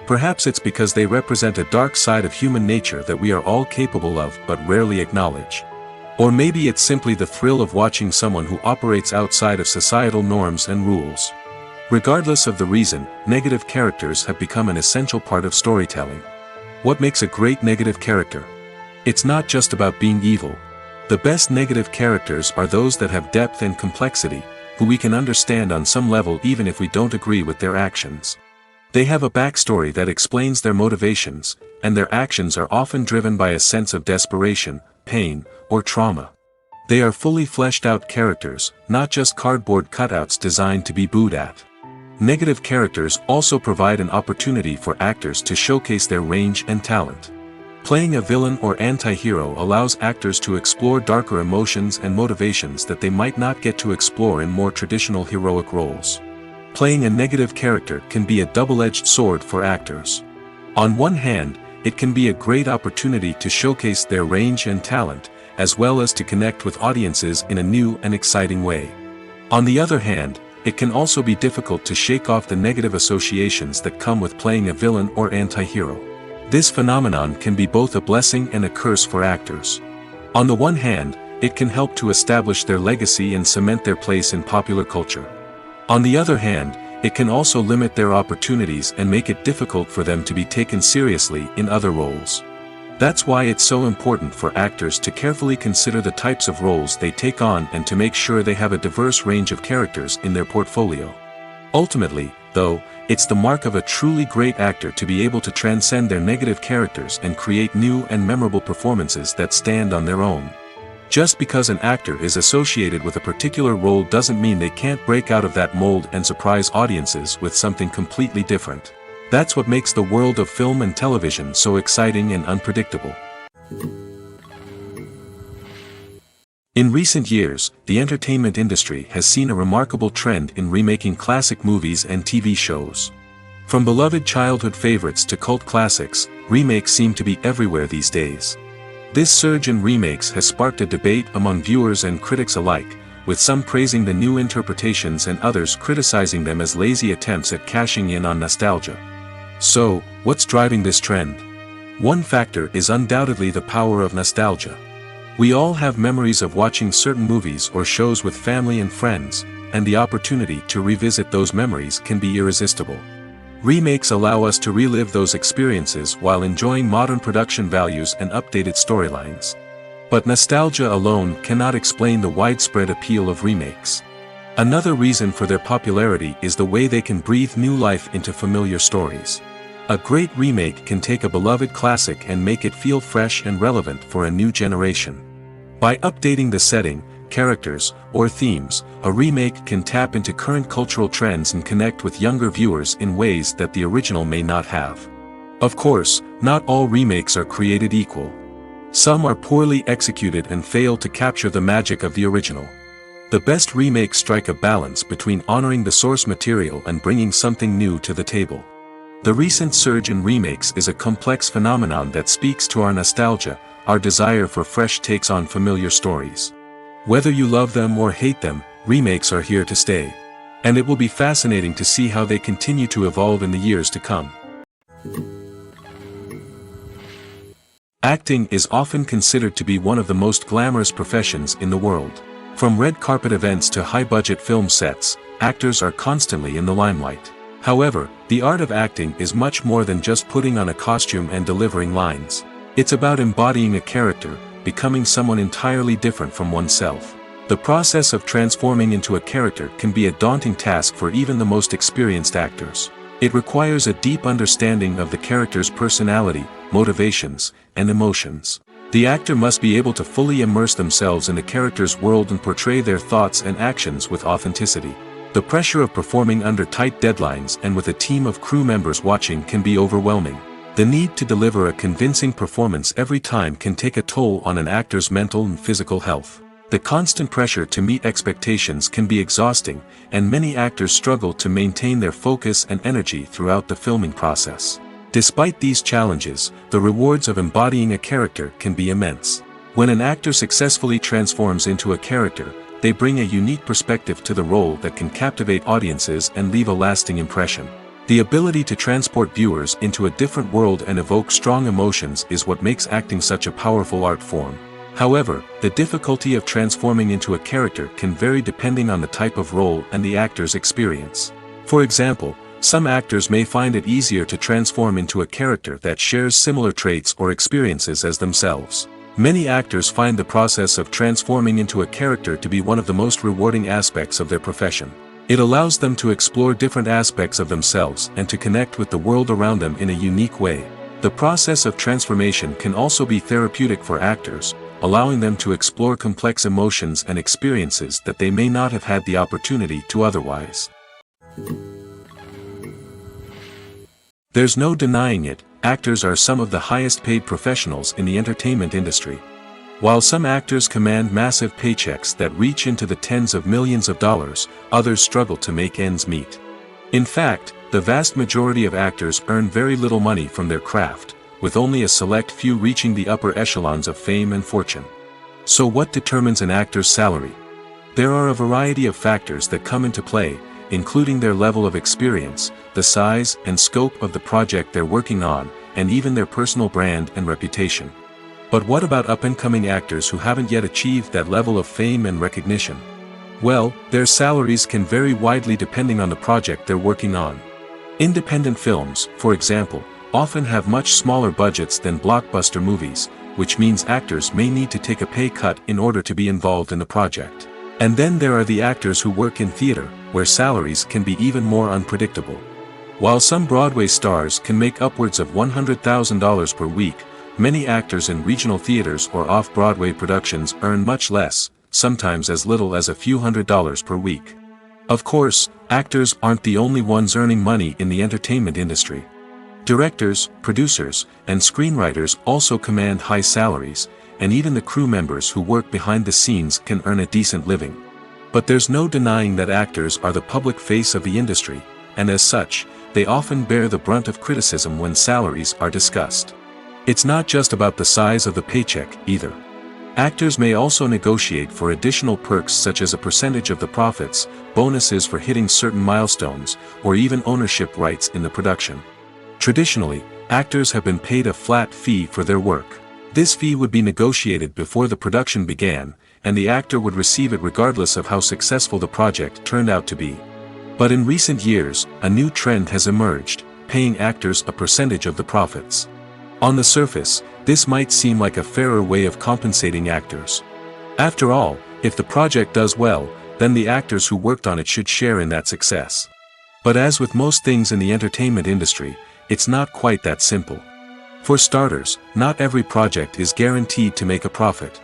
Perhaps it's because they represent a dark side of human nature that we are all capable of but rarely acknowledge. Or maybe it's simply the thrill of watching someone who operates outside of societal norms and rules. Regardless of the reason, negative characters have become an essential part of storytelling. What makes a great negative character? It's not just about being evil. The best negative characters are those that have depth and complexity, who we can understand on some level even if we don't agree with their actions. They have a backstory that explains their motivations, and their actions are often driven by a sense of desperation, pain, or trauma. They are fully fleshed out characters, not just cardboard cutouts designed to be booed at. Negative characters also provide an opportunity for actors to showcase their range and talent. Playing a villain or anti-hero allows actors to explore darker emotions and motivations that they might not get to explore in more traditional heroic roles. Playing a negative character can be a double-edged sword for actors. On one hand, it can be a great opportunity to showcase their range and talent, as well as to connect with audiences in a new and exciting way. On the other hand, it can also be difficult to shake off the negative associations that come with playing a villain or anti-hero. This phenomenon can be both a blessing and a curse for actors. On the one hand, it can help to establish their legacy and cement their place in popular culture. On the other hand, it can also limit their opportunities and make it difficult for them to be taken seriously in other roles. That's why it's so important for actors to carefully consider the types of roles they take on and to make sure they have a diverse range of characters in their portfolio. Ultimately, though, it's the mark of a truly great actor to be able to transcend their negative characters and create new and memorable performances that stand on their own. Just because an actor is associated with a particular role doesn't mean they can't break out of that mold and surprise audiences with something completely different. That's what makes the world of film and television so exciting and unpredictable. In recent years, the entertainment industry has seen a remarkable trend in remaking classic movies and TV shows. From beloved childhood favorites to cult classics, remakes seem to be everywhere these days. This surge in remakes has sparked a debate among viewers and critics alike, with some praising the new interpretations and others criticizing them as lazy attempts at cashing in on nostalgia. So, what's driving this trend? One factor is undoubtedly the power of nostalgia. We all have memories of watching certain movies or shows with family and friends, and the opportunity to revisit those memories can be irresistible. Remakes allow us to relive those experiences while enjoying modern production values and updated storylines. But nostalgia alone cannot explain the widespread appeal of remakes. Another reason for their popularity is the way they can breathe new life into familiar stories. A great remake can take a beloved classic and make it feel fresh and relevant for a new generation. By updating the setting, characters, or themes, a remake can tap into current cultural trends and connect with younger viewers in ways that the original may not have. Of course, not all remakes are created equal. Some are poorly executed and fail to capture the magic of the original. The best remakes strike a balance between honoring the source material and bringing something new to the table. The recent surge in remakes is a complex phenomenon that speaks to our nostalgia, our desire for fresh takes on familiar stories. Whether you love them or hate them, remakes are here to stay. And it will be fascinating to see how they continue to evolve in the years to come. Acting is often considered to be one of the most glamorous professions in the world. From red carpet events to high-budget film sets, actors are constantly in the limelight. However, the art of acting is much more than just putting on a costume and delivering lines. It's about embodying a character, becoming someone entirely different from oneself. The process of transforming into a character can be a daunting task for even the most experienced actors. It requires a deep understanding of the character's personality, motivations, and emotions. The actor must be able to fully immerse themselves in the character's world and portray their thoughts and actions with authenticity. The pressure of performing under tight deadlines and with a team of crew members watching can be overwhelming. The need to deliver a convincing performance every time can take a toll on an actor's mental and physical health. The constant pressure to meet expectations can be exhausting, and many actors struggle to maintain their focus and energy throughout the filming process. Despite these challenges, the rewards of embodying a character can be immense. When an actor successfully transforms into a character, they bring a unique perspective to the role that can captivate audiences and leave a lasting impression. The ability to transport viewers into a different world and evoke strong emotions is what makes acting such a powerful art form. However, the difficulty of transforming into a character can vary depending on the type of role and the actor's experience. For example, some actors may find it easier to transform into a character that shares similar traits or experiences as themselves. Many actors find the process of transforming into a character to be one of the most rewarding aspects of their profession. It allows them to explore different aspects of themselves and to connect with the world around them in a unique way. The process of transformation can also be therapeutic for actors, allowing them to explore complex emotions and experiences that they may not have had the opportunity to otherwise. There's no denying it, actors are some of the highest paid professionals in the entertainment industry. While some actors command massive paychecks that reach into the tens of millions of dollars, others struggle to make ends meet. In fact, the vast majority of actors earn very little money from their craft, with only a select few reaching the upper echelons of fame and fortune. So what determines an actor's salary? There are a variety of factors that come into play, including their level of experience, the size and scope of the project they're working on, and even their personal brand and reputation. But what about up-and-coming actors who haven't yet achieved that level of fame and recognition? Well, their salaries can vary widely depending on the project they're working on. Independent films, for example, often have much smaller budgets than blockbuster movies, which means actors may need to take a pay cut in order to be involved in the project. And then there are the actors who work in theater, where salaries can be even more unpredictable. While some Broadway stars can make upwards of $100,000 per week, Many actors in regional theaters or off-Broadway productions earn much less, sometimes as little as a few $100s per week. Of course, actors aren't the only ones earning money in the entertainment industry. Directors, producers, and screenwriters also command high salaries, and even the crew members who work behind the scenes can earn a decent living. But there's no denying that actors are the public face of the industry, and as such, they often bear the brunt of criticism when salaries are discussed. It's not just about the size of the paycheck, either. Actors may also negotiate for additional perks such as a percentage of the profits, bonuses for hitting certain milestones, or even ownership rights in the production. Traditionally, actors have been paid a flat fee for their work. This fee would be negotiated before the production began, and the actor would receive it regardless of how successful the project turned out to be. But in recent years, a new trend has emerged, paying actors a percentage of the profits. On the surface, this might seem like a fairer way of compensating actors. After all, if the project does well, then the actors who worked on it should share in that success. But as with most things in the entertainment industry, it's not quite that simple. For starters, not every project is guaranteed to make a profit.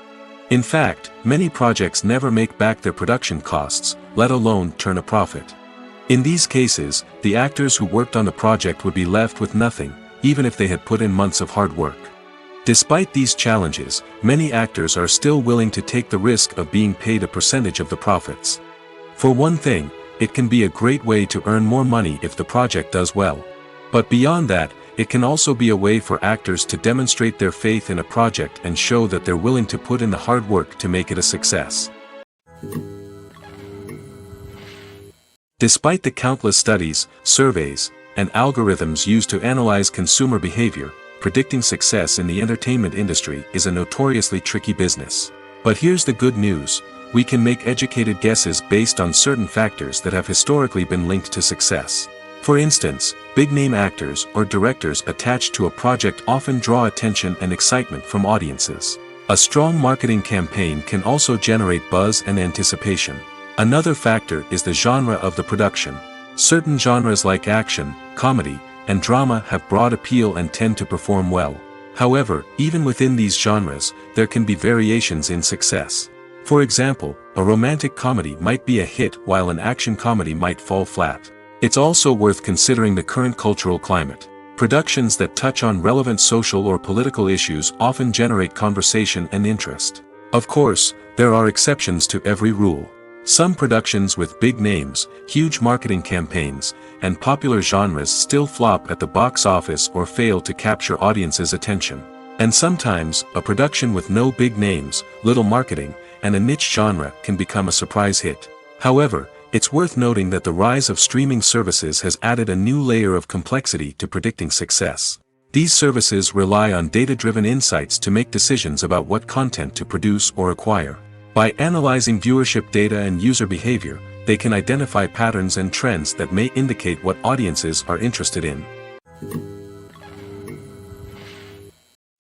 In fact, many projects never make back their production costs, let alone turn a profit. In these cases, the actors who worked on the project would be left with nothing, even if they had put in months of hard work. Despite these challenges, many actors are still willing to take the risk of being paid a percentage of the profits. For one thing, it can be a great way to earn more money if the project does well. But beyond that, it can also be a way for actors to demonstrate their faith in a project and show that they're willing to put in the hard work to make it a success. Despite the countless studies, surveys, and algorithms used to analyze consumer behavior, predicting success in the entertainment industry is a notoriously tricky business. But here's the good news: we can make educated guesses based on certain factors that have historically been linked to success. For instance, big-name actors or directors attached to a project often draw attention and excitement from audiences. A strong marketing campaign can also generate buzz and anticipation. Another factor is the genre of the production. Certain genres like action, comedy, and drama have broad appeal and tend to perform well. However, even within these genres, there can be variations in success. For example, a romantic comedy might be a hit while an action comedy might fall flat. It's also worth considering the current cultural climate. Productions that touch on relevant social or political issues often generate conversation and interest. Of course, there are exceptions to every rule. Some productions with big names, huge marketing campaigns, and popular genres still flop at the box office or fail to capture audiences' attention. And sometimes, a production with no big names, little marketing, and a niche genre can become a surprise hit. However, it's worth noting that the rise of streaming services has added a new layer of complexity to predicting success. These services rely on data-driven insights to make decisions about what content to produce or acquire. By analyzing viewership data and user behavior, they can identify patterns and trends that may indicate what audiences are interested in.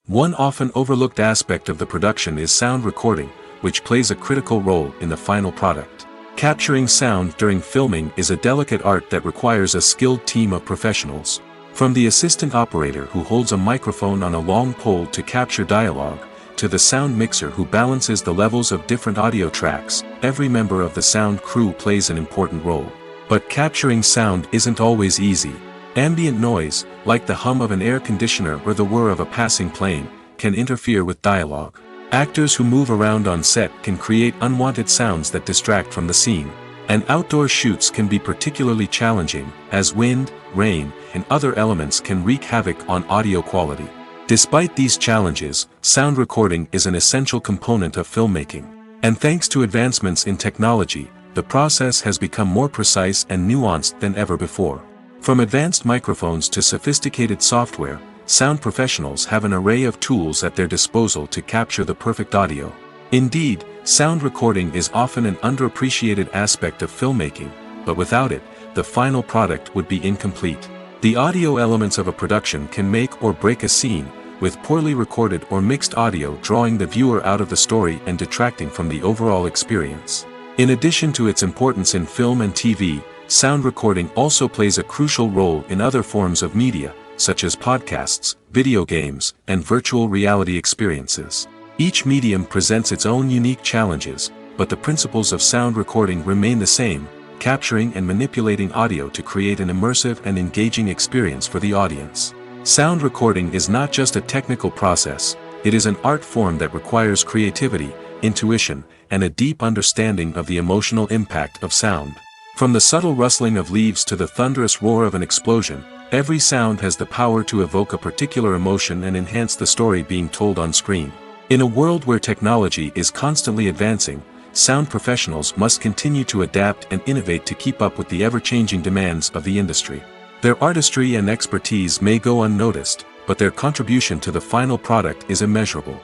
One often overlooked aspect of the production is sound recording, which plays a critical role in the final product. Capturing sound during filming is a delicate art that requires a skilled team of professionals. From the assistant operator who holds a microphone on a long pole to capture dialogue, to the sound mixer who balances the levels of different audio tracks, every member of the sound crew plays an important role. But capturing sound isn't always easy. Ambient noise, like the hum of an air conditioner or the whir of a passing plane, can interfere with dialogue. Actors who move around on set can create unwanted sounds that distract from the scene. And outdoor shoots can be particularly challenging, as wind, rain, and other elements can wreak havoc on audio quality. Despite these challenges, sound recording is an essential component of filmmaking. And thanks to advancements in technology, the process has become more precise and nuanced than ever before. From advanced microphones to sophisticated software, sound professionals have an array of tools at their disposal to capture the perfect audio. Indeed, sound recording is often an underappreciated aspect of filmmaking, but without it, the final product would be incomplete. The audio elements of a production can make or break a scene, with poorly recorded or mixed audio drawing the viewer out of the story and detracting from the overall experience. In addition to its importance in film and TV, sound recording also plays a crucial role in other forms of media, such as podcasts, video games, and virtual reality experiences. Each medium presents its own unique challenges, but the principles of sound recording remain the same, capturing and manipulating audio to create an immersive and engaging experience for the audience. Sound recording is not just a technical process, it is an art form that requires creativity, intuition, and a deep understanding of the emotional impact of sound. From the subtle rustling of leaves to the thunderous roar of an explosion, every sound has the power to evoke a particular emotion and enhance the story being told on screen. In a world where technology is constantly advancing, sound professionals must continue to adapt and innovate to keep up with the ever-changing demands of the industry. Their artistry and expertise may go unnoticed, but their contribution to the final product is immeasurable.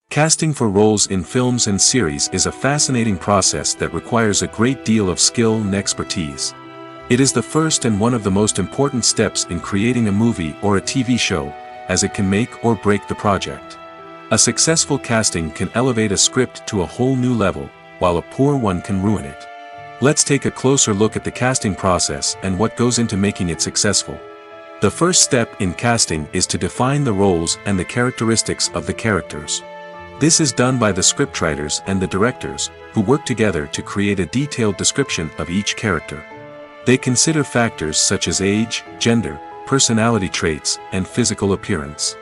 Casting for roles in films and series is a fascinating process that requires a great deal of skill and expertise. It is the first and one of the most important steps in creating a movie or a TV show, as it can make or break the project. A successful casting can elevate a script to a whole new level, while a poor one can ruin it. Let's take a closer look at the casting process and what goes into making it successful. The first step in casting is to define the roles and the characteristics of the characters. This is done by the scriptwriters and the directors, who work together to create a detailed description of each character. They consider factors such as age, gender, personality traits, and physical appearance.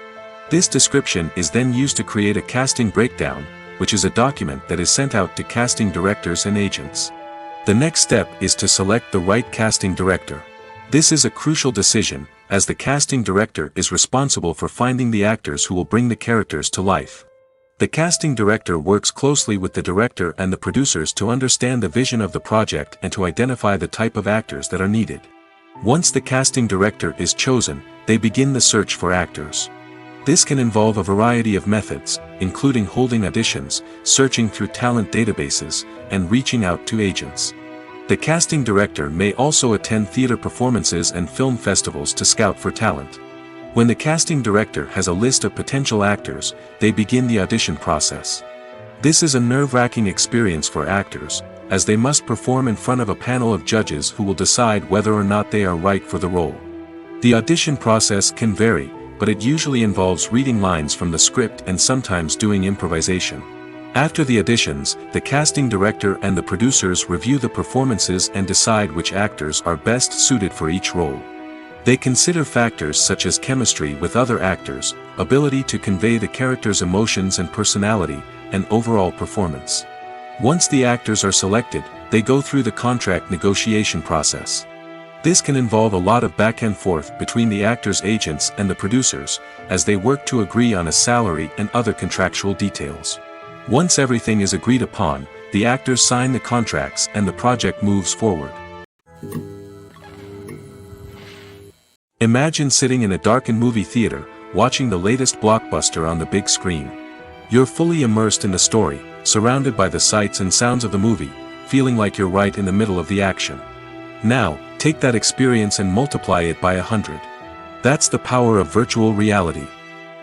This description is then used to create a casting breakdown, which is a document that is sent out to casting directors and agents. The next step is to select the right casting director. This is a crucial decision, as the casting director is responsible for finding the actors who will bring the characters to life. The casting director works closely with the director and the producers to understand the vision of the project and to identify the type of actors that are needed. Once the casting director is chosen, they begin the search for actors. This can involve a variety of methods, including holding auditions, searching through talent databases, and reaching out to agents. The casting director may also attend theater performances and film festivals to scout for talent. When the casting director has a list of potential actors, they begin the audition process. This is a nerve-wracking experience for actors, as they must perform in front of a panel of judges who will decide whether or not they are right for the role. The audition process can vary, but it usually involves reading lines from the script and sometimes doing improvisation. After the auditions, the casting director and the producers review the performances and decide which actors are best suited for each role. They consider factors such as chemistry with other actors, ability to convey the character's emotions and personality, and overall performance. Once the actors are selected, they go through the contract negotiation process. This can involve a lot of back and forth between the actors' agents and the producers, as they work to agree on a salary and other contractual details. Once everything is agreed upon, the actors sign the contracts and the project moves forward. Imagine sitting in a darkened movie theater, watching the latest blockbuster on the big screen. You're fully immersed in the story, surrounded by the sights and sounds of the movie, feeling like you're right in the middle of the action. Now, take that experience and multiply it by 100. That's the power of virtual reality.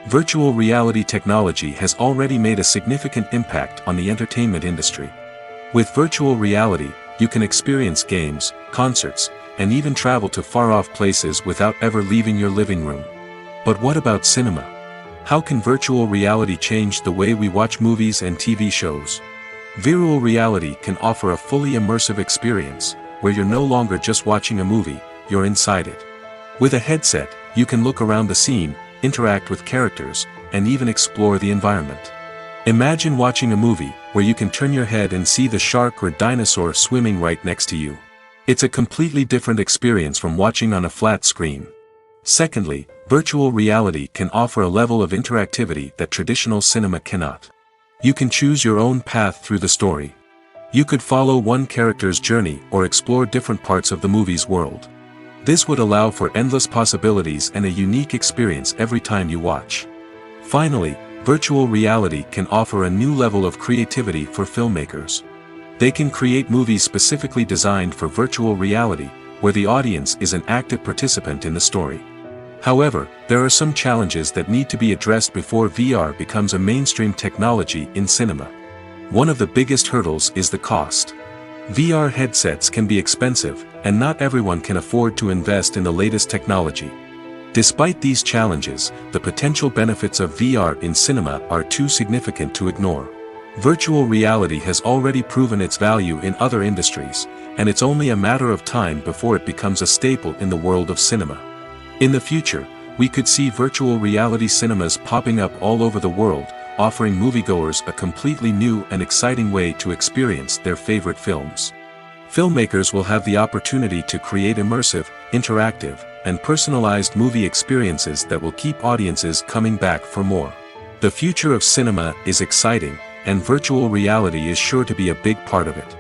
Virtual reality technology has already made a significant impact on the entertainment industry. With virtual reality, you can experience games, concerts, and even travel to far-off places without ever leaving your living room. But what about cinema? How can virtual reality change the way we watch movies and TV shows? Virtual reality can offer a fully immersive experience, where you're no longer just watching a movie, you're inside it. With a headset, you can look around the scene, interact with characters, and even explore the environment. Imagine watching a movie, where you can turn your head and see the shark or dinosaur swimming right next to you. It's a completely different experience from watching on a flat screen. Secondly, virtual reality can offer a level of interactivity that traditional cinema cannot. You can choose your own path through the story. You could follow one character's journey or explore different parts of the movie's world. This would allow for endless possibilities and a unique experience every time you watch. Finally, virtual reality can offer a new level of creativity for filmmakers. They can create movies specifically designed for virtual reality, where the audience is an active participant in the story. However, there are some challenges that need to be addressed before VR becomes a mainstream technology in cinema. One of the biggest hurdles is the cost. VR headsets can be expensive, and not everyone can afford to invest in the latest technology. Despite these challenges, the potential benefits of VR in cinema are too significant to ignore. Virtual reality has already proven its value in other industries, and it's only a matter of time before it becomes a staple in the world of cinema. In the future, we could see virtual reality cinemas popping up all over the world, offering moviegoers a completely new and exciting way to experience their favorite films. Filmmakers will have the opportunity to create immersive, interactive, and personalized movie experiences that will keep audiences coming back for more. The future of cinema is exciting, and virtual reality is sure to be a big part of it.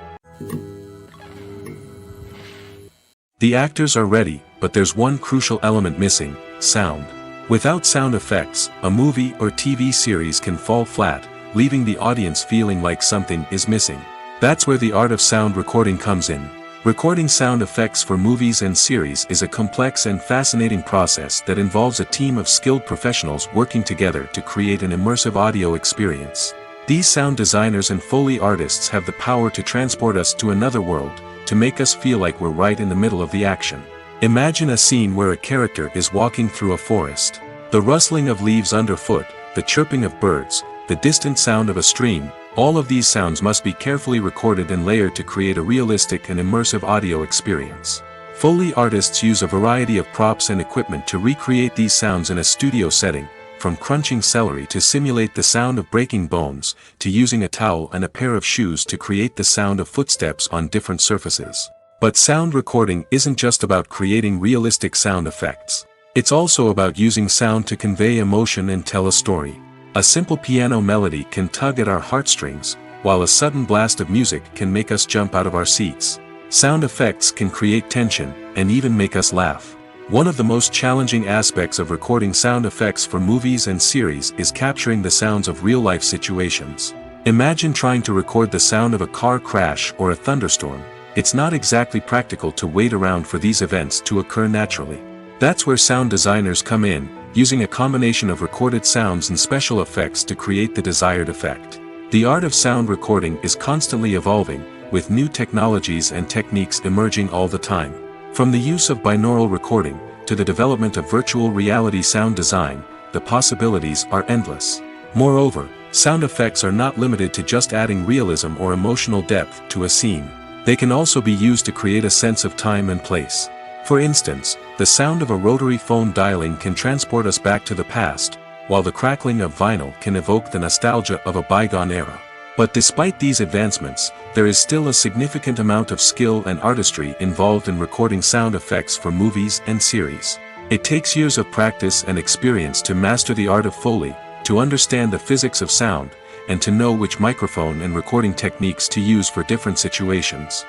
The actors are ready, but there's one crucial element missing: sound. Without sound effects, a movie or TV series can fall flat, leaving the audience feeling like something is missing. That's where the art of sound recording comes in. Recording sound effects for movies and series is a complex and fascinating process that involves a team of skilled professionals working together to create an immersive audio experience. These sound designers and Foley artists have the power to transport us to another world, to make us feel like we're right in the middle of the action. Imagine a scene where a character is walking through a forest. The rustling of leaves underfoot, the chirping of birds, the distant sound of a stream, all of these sounds must be carefully recorded and layered to create a realistic and immersive audio experience. Foley artists use a variety of props and equipment to recreate these sounds in a studio setting, from crunching celery to simulate the sound of breaking bones, to using a towel and a pair of shoes to create the sound of footsteps on different surfaces. But sound recording isn't just about creating realistic sound effects. It's also about using sound to convey emotion and tell a story. A simple piano melody can tug at our heartstrings, while a sudden blast of music can make us jump out of our seats. Sound effects can create tension, and even make us laugh. One of the most challenging aspects of recording sound effects for movies and series is capturing the sounds of real-life situations. Imagine trying to record the sound of a car crash or a thunderstorm. It's not exactly practical to wait around for these events to occur naturally. That's where sound designers come in, using a combination of recorded sounds and special effects to create the desired effect. The art of sound recording is constantly evolving, with new technologies and techniques emerging all the time. From the use of binaural recording, to the development of virtual reality sound design, the possibilities are endless. Moreover, sound effects are not limited to just adding realism or emotional depth to a scene. They can also be used to create a sense of time and place. For instance, the sound of a rotary phone dialing can transport us back to the past, while the crackling of vinyl can evoke the nostalgia of a bygone era. But despite these advancements, there is still a significant amount of skill and artistry involved in recording sound effects for movies and series. It takes years of practice and experience to master the art of Foley, to understand the physics of sound, and to know which microphone and recording techniques to use for different situations.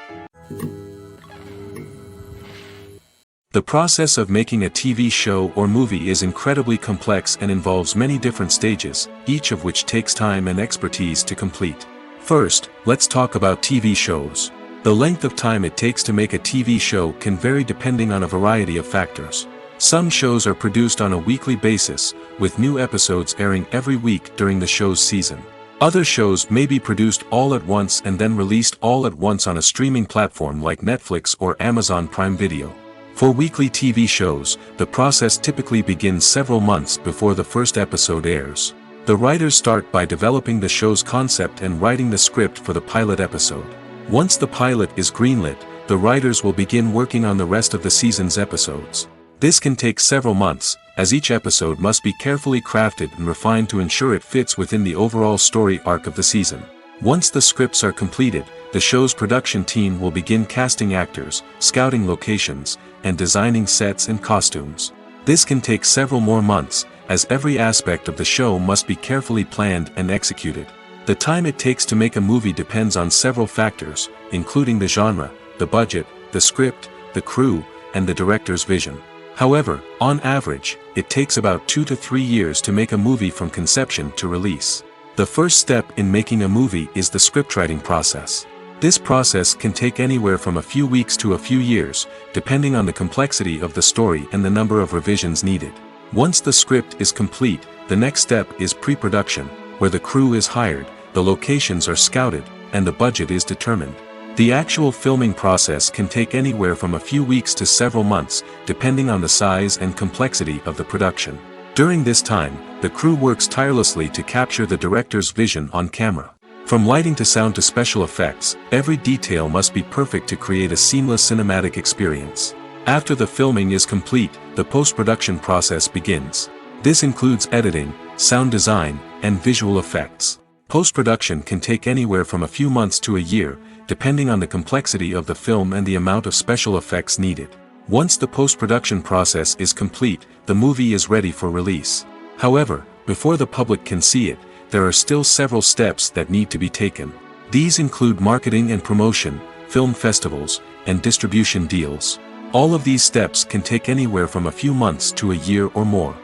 The process of making a TV show or movie is incredibly complex and involves many different stages, each of which takes time and expertise to complete. First, let's talk about TV shows. The length of time it takes to make a TV show can vary depending on a variety of factors. Some shows are produced on a weekly basis, with new episodes airing every week during the show's season. Other shows may be produced all at once and then released all at once on a streaming platform like Netflix or Amazon Prime Video. For weekly TV shows, the process typically begins several months before the first episode airs. The writers start by developing the show's concept and writing the script for the pilot episode. Once the pilot is greenlit, the writers will begin working on the rest of the season's episodes. This can take several months, as each episode must be carefully crafted and refined to ensure it fits within the overall story arc of the season. Once the scripts are completed, the show's production team will begin casting actors, scouting locations, and designing sets and costumes. This can take several more months, as every aspect of the show must be carefully planned and executed. The time it takes to make a movie depends on several factors, including the genre, the budget, the script, the crew, and the director's vision. However, on average, it takes about 2 to 3 years to make a movie from conception to release. The first step in making a movie is the scriptwriting process. This process can take anywhere from a few weeks to a few years, depending on the complexity of the story and the number of revisions needed. Once the script is complete, the next step is pre-production, where the crew is hired, the locations are scouted, and the budget is determined. The actual filming process can take anywhere from a few weeks to several months, depending on the size and complexity of the production. During this time, the crew works tirelessly to capture the director's vision on camera. From lighting to sound to special effects, every detail must be perfect to create a seamless cinematic experience. After the filming is complete, the post-production process begins. This includes editing, sound design, and visual effects. Post-production can take anywhere from a few months to a year, depending on the complexity of the film and the amount of special effects needed. Once the post-production process is complete, the movie is ready for release. However, before the public can see it, there are still several steps that need to be taken. These include marketing and promotion, film festivals, and distribution deals. All of these steps can take anywhere from a few months to a year or more.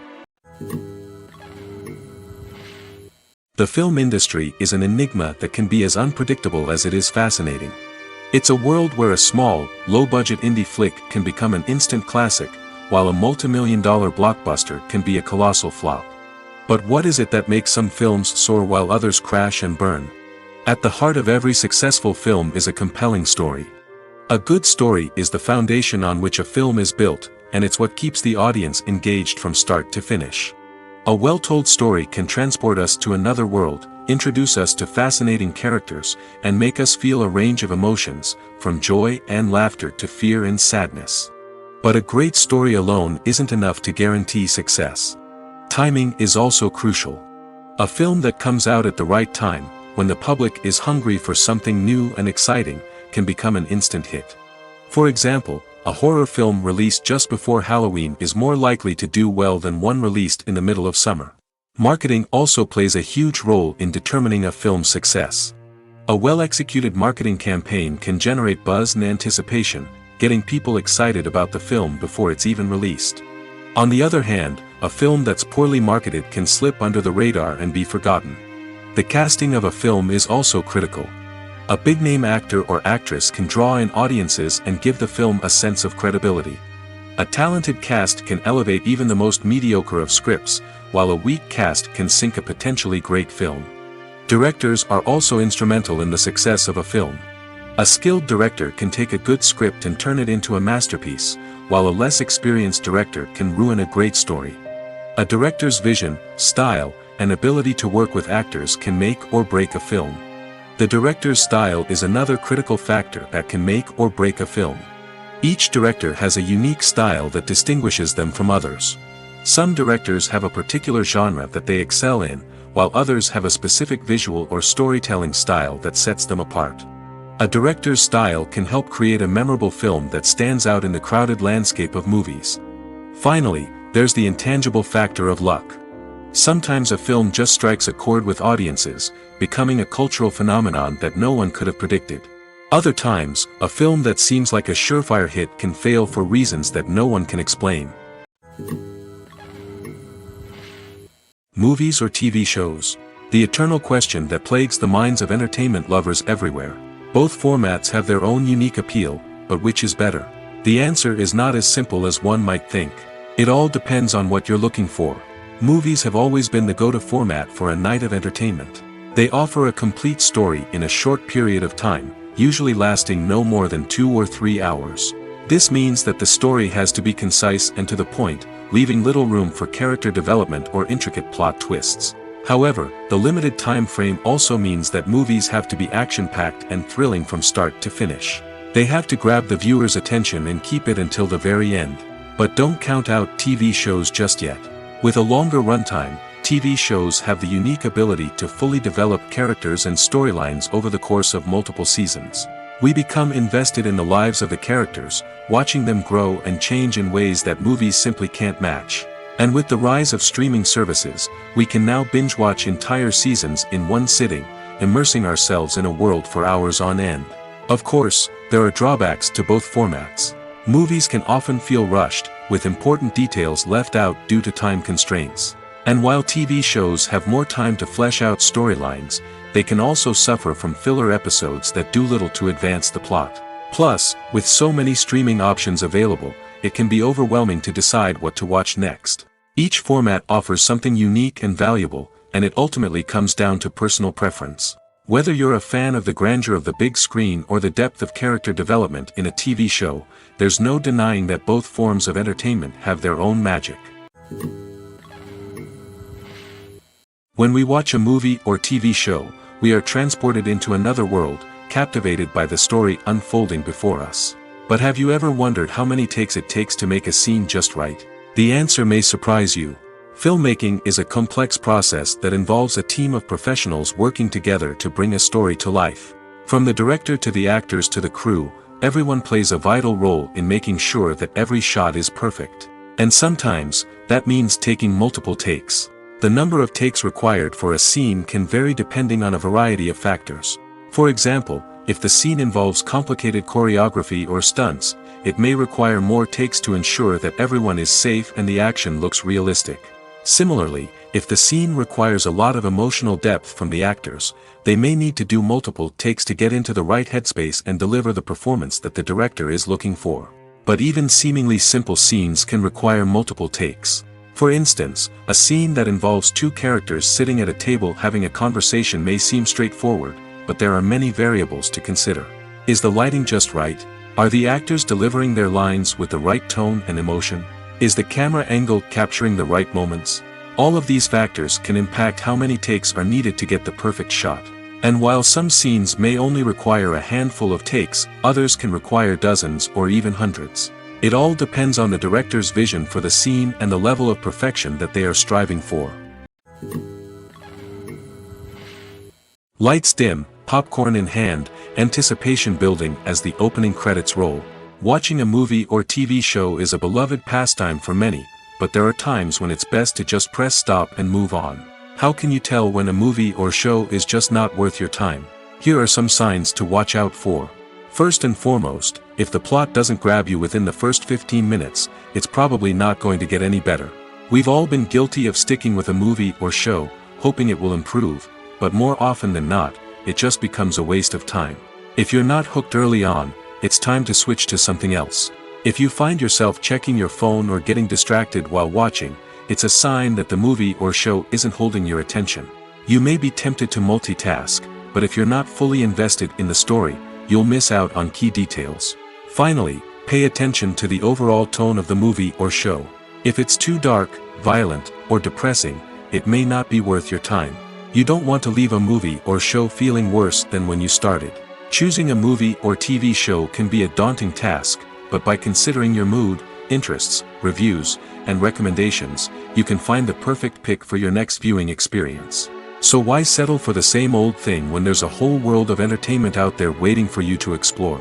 The film industry is an enigma that can be as unpredictable as it is fascinating. It's a world where a small, low-budget indie flick can become an instant classic, while a multi-million-dollar blockbuster can be a colossal flop. But what is it that makes some films soar while others crash and burn? At the heart of every successful film is a compelling story. A good story is the foundation on which a film is built, and it's what keeps the audience engaged from start to finish. A well-told story can transport us to another world, introduce us to fascinating characters, and make us feel a range of emotions, from joy and laughter to fear and sadness. But a great story alone isn't enough to guarantee success. Timing is also crucial. A film that comes out at the right time, when the public is hungry for something new and exciting, can become an instant hit. For example, a horror film released just before Halloween is more likely to do well than one released in the middle of summer. Marketing also plays a huge role in determining a film's success. A well-executed marketing campaign can generate buzz and anticipation, getting people excited about the film before it's even released. On the other hand, a film that's poorly marketed can slip under the radar and be forgotten. The casting of a film is also critical. A big-name actor or actress can draw in audiences and give the film a sense of credibility. A talented cast can elevate even the most mediocre of scripts, while a weak cast can sink a potentially great film. Directors are also instrumental in the success of a film. A skilled director can take a good script and turn it into a masterpiece, while a less experienced director can ruin a great story. A director's vision, style, and ability to work with actors can make or break a film. The director's style is another critical factor that can make or break a film. Each director has a unique style that distinguishes them from others. Some directors have a particular genre that they excel in, while others have a specific visual or storytelling style that sets them apart. A director's style can help create a memorable film that stands out in the crowded landscape of movies. Finally, there's the intangible factor of luck. Sometimes a film just strikes a chord with audiences, becoming a cultural phenomenon that no one could have predicted. Other times, a film that seems like a surefire hit can fail for reasons that no one can explain. Movies or TV shows? The eternal question that plagues the minds of entertainment lovers everywhere. Both formats have their own unique appeal, but which is better? The answer is not as simple as one might think. It all depends on what you're looking for. Movies have always been the go-to format for a night of entertainment. They offer a complete story in a short period of time, usually lasting no more than 2 or 3 hours. This means that the story has to be concise and to the point, leaving little room for character development or intricate plot twists. However, the limited time frame also means that movies have to be action-packed and thrilling from start to finish. They have to grab the viewer's attention and keep it until the very end. But don't count out TV shows just yet. With a longer runtime, TV shows have the unique ability to fully develop characters and storylines over the course of multiple seasons. We become invested in the lives of the characters, watching them grow and change in ways that movies simply can't match. And with the rise of streaming services, we can now binge-watch entire seasons in one sitting, immersing ourselves in a world for hours on end. Of course, there are drawbacks to both formats. Movies can often feel rushed, with important details left out due to time constraints. And while TV shows have more time to flesh out storylines, they can also suffer from filler episodes that do little to advance the plot. Plus, with so many streaming options available, it can be overwhelming to decide what to watch next. Each format offers something unique and valuable, and it ultimately comes down to personal preference. Whether you're a fan of the grandeur of the big screen or the depth of character development in a TV show, there's no denying that both forms of entertainment have their own magic. When we watch a movie or TV show, we are transported into another world, captivated by the story unfolding before us. But have you ever wondered how many takes it takes to make a scene just right? The answer may surprise you. Filmmaking is a complex process that involves a team of professionals working together to bring a story to life. From the director to the actors to the crew, everyone plays a vital role in making sure that every shot is perfect. And sometimes, that means taking multiple takes. The number of takes required for a scene can vary depending on a variety of factors. For example, if the scene involves complicated choreography or stunts, it may require more takes to ensure that everyone is safe and the action looks realistic. Similarly, if the scene requires a lot of emotional depth from the actors, they may need to do multiple takes to get into the right headspace and deliver the performance that the director is looking for. But even seemingly simple scenes can require multiple takes. For instance, a scene that involves two characters sitting at a table having a conversation may seem straightforward, but there are many variables to consider. Is the lighting just right? Are the actors delivering their lines with the right tone and emotion? Is the camera angle capturing the right moments? All of these factors can impact how many takes are needed to get the perfect shot. And while some scenes may only require a handful of takes, others can require dozens or even hundreds. It all depends on the director's vision for the scene and the level of perfection that they are striving for. Lights dim, popcorn in hand, anticipation building as the opening credits roll. Watching a movie or TV show is a beloved pastime for many, but there are times when it's best to just press stop and move on. How can you tell when a movie or show is just not worth your time? Here are some signs to watch out for. First and foremost, if the plot doesn't grab you within the first 15 minutes, it's probably not going to get any better. We've all been guilty of sticking with a movie or show, hoping it will improve, but more often than not, it just becomes a waste of time. If you're not hooked early on, it's time to switch to something else. If you find yourself checking your phone or getting distracted while watching, it's a sign that the movie or show isn't holding your attention. You may be tempted to multitask, but if you're not fully invested in the story, you'll miss out on key details. Finally, pay attention to the overall tone of the movie or show. If it's too dark, violent, or depressing, it may not be worth your time. You don't want to leave a movie or show feeling worse than when you started. Choosing a movie or TV show can be a daunting task, but by considering your mood, interests, reviews, and recommendations, you can find the perfect pick for your next viewing experience. So why settle for the same old thing when there's a whole world of entertainment out there waiting for you to explore?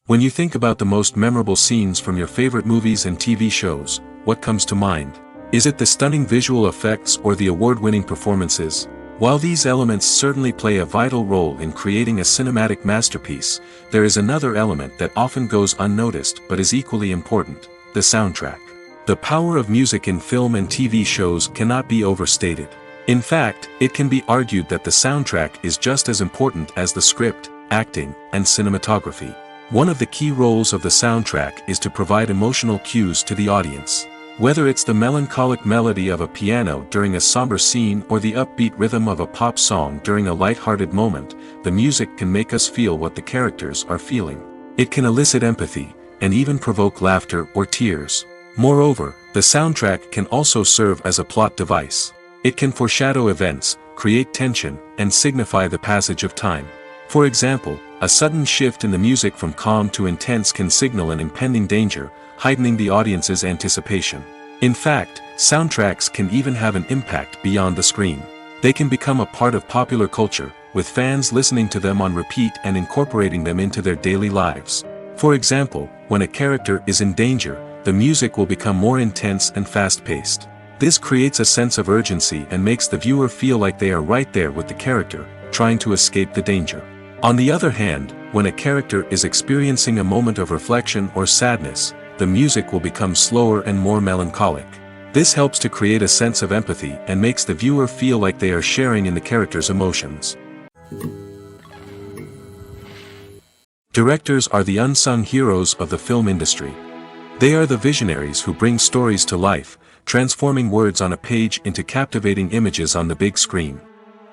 When you think about the most memorable scenes from your favorite movies and TV shows, what comes to mind? Is it the stunning visual effects or the award-winning performances? While these elements certainly play a vital role in creating a cinematic masterpiece, there is another element that often goes unnoticed but is equally important: the soundtrack. The power of music in film and TV shows cannot be overstated. In fact, it can be argued that the soundtrack is just as important as the script, acting, and cinematography. One of the key roles of the soundtrack is to provide emotional cues to the audience. Whether it's the melancholic melody of a piano during a somber scene or the upbeat rhythm of a pop song during a light-hearted moment, the music can make us feel what the characters are feeling. It can elicit empathy, and even provoke laughter or tears. Moreover, the soundtrack can also serve as a plot device. It can foreshadow events, create tension, and signify the passage of time. For example, a sudden shift in the music from calm to intense can signal an impending danger, heightening the audience's anticipation. In fact, soundtracks can even have an impact beyond the screen. They can become a part of popular culture, with fans listening to them on repeat and incorporating them into their daily lives. For example, when a character is in danger, the music will become more intense and fast-paced. This creates a sense of urgency and makes the viewer feel like they are right there with the character, trying to escape the danger. On the other hand, when a character is experiencing a moment of reflection or sadness, the music will become slower and more melancholic. This helps to create a sense of empathy and makes the viewer feel like they are sharing in the character's emotions. Directors are the unsung heroes of the film industry. They are the visionaries who bring stories to life, transforming words on a page into captivating images on the big screen.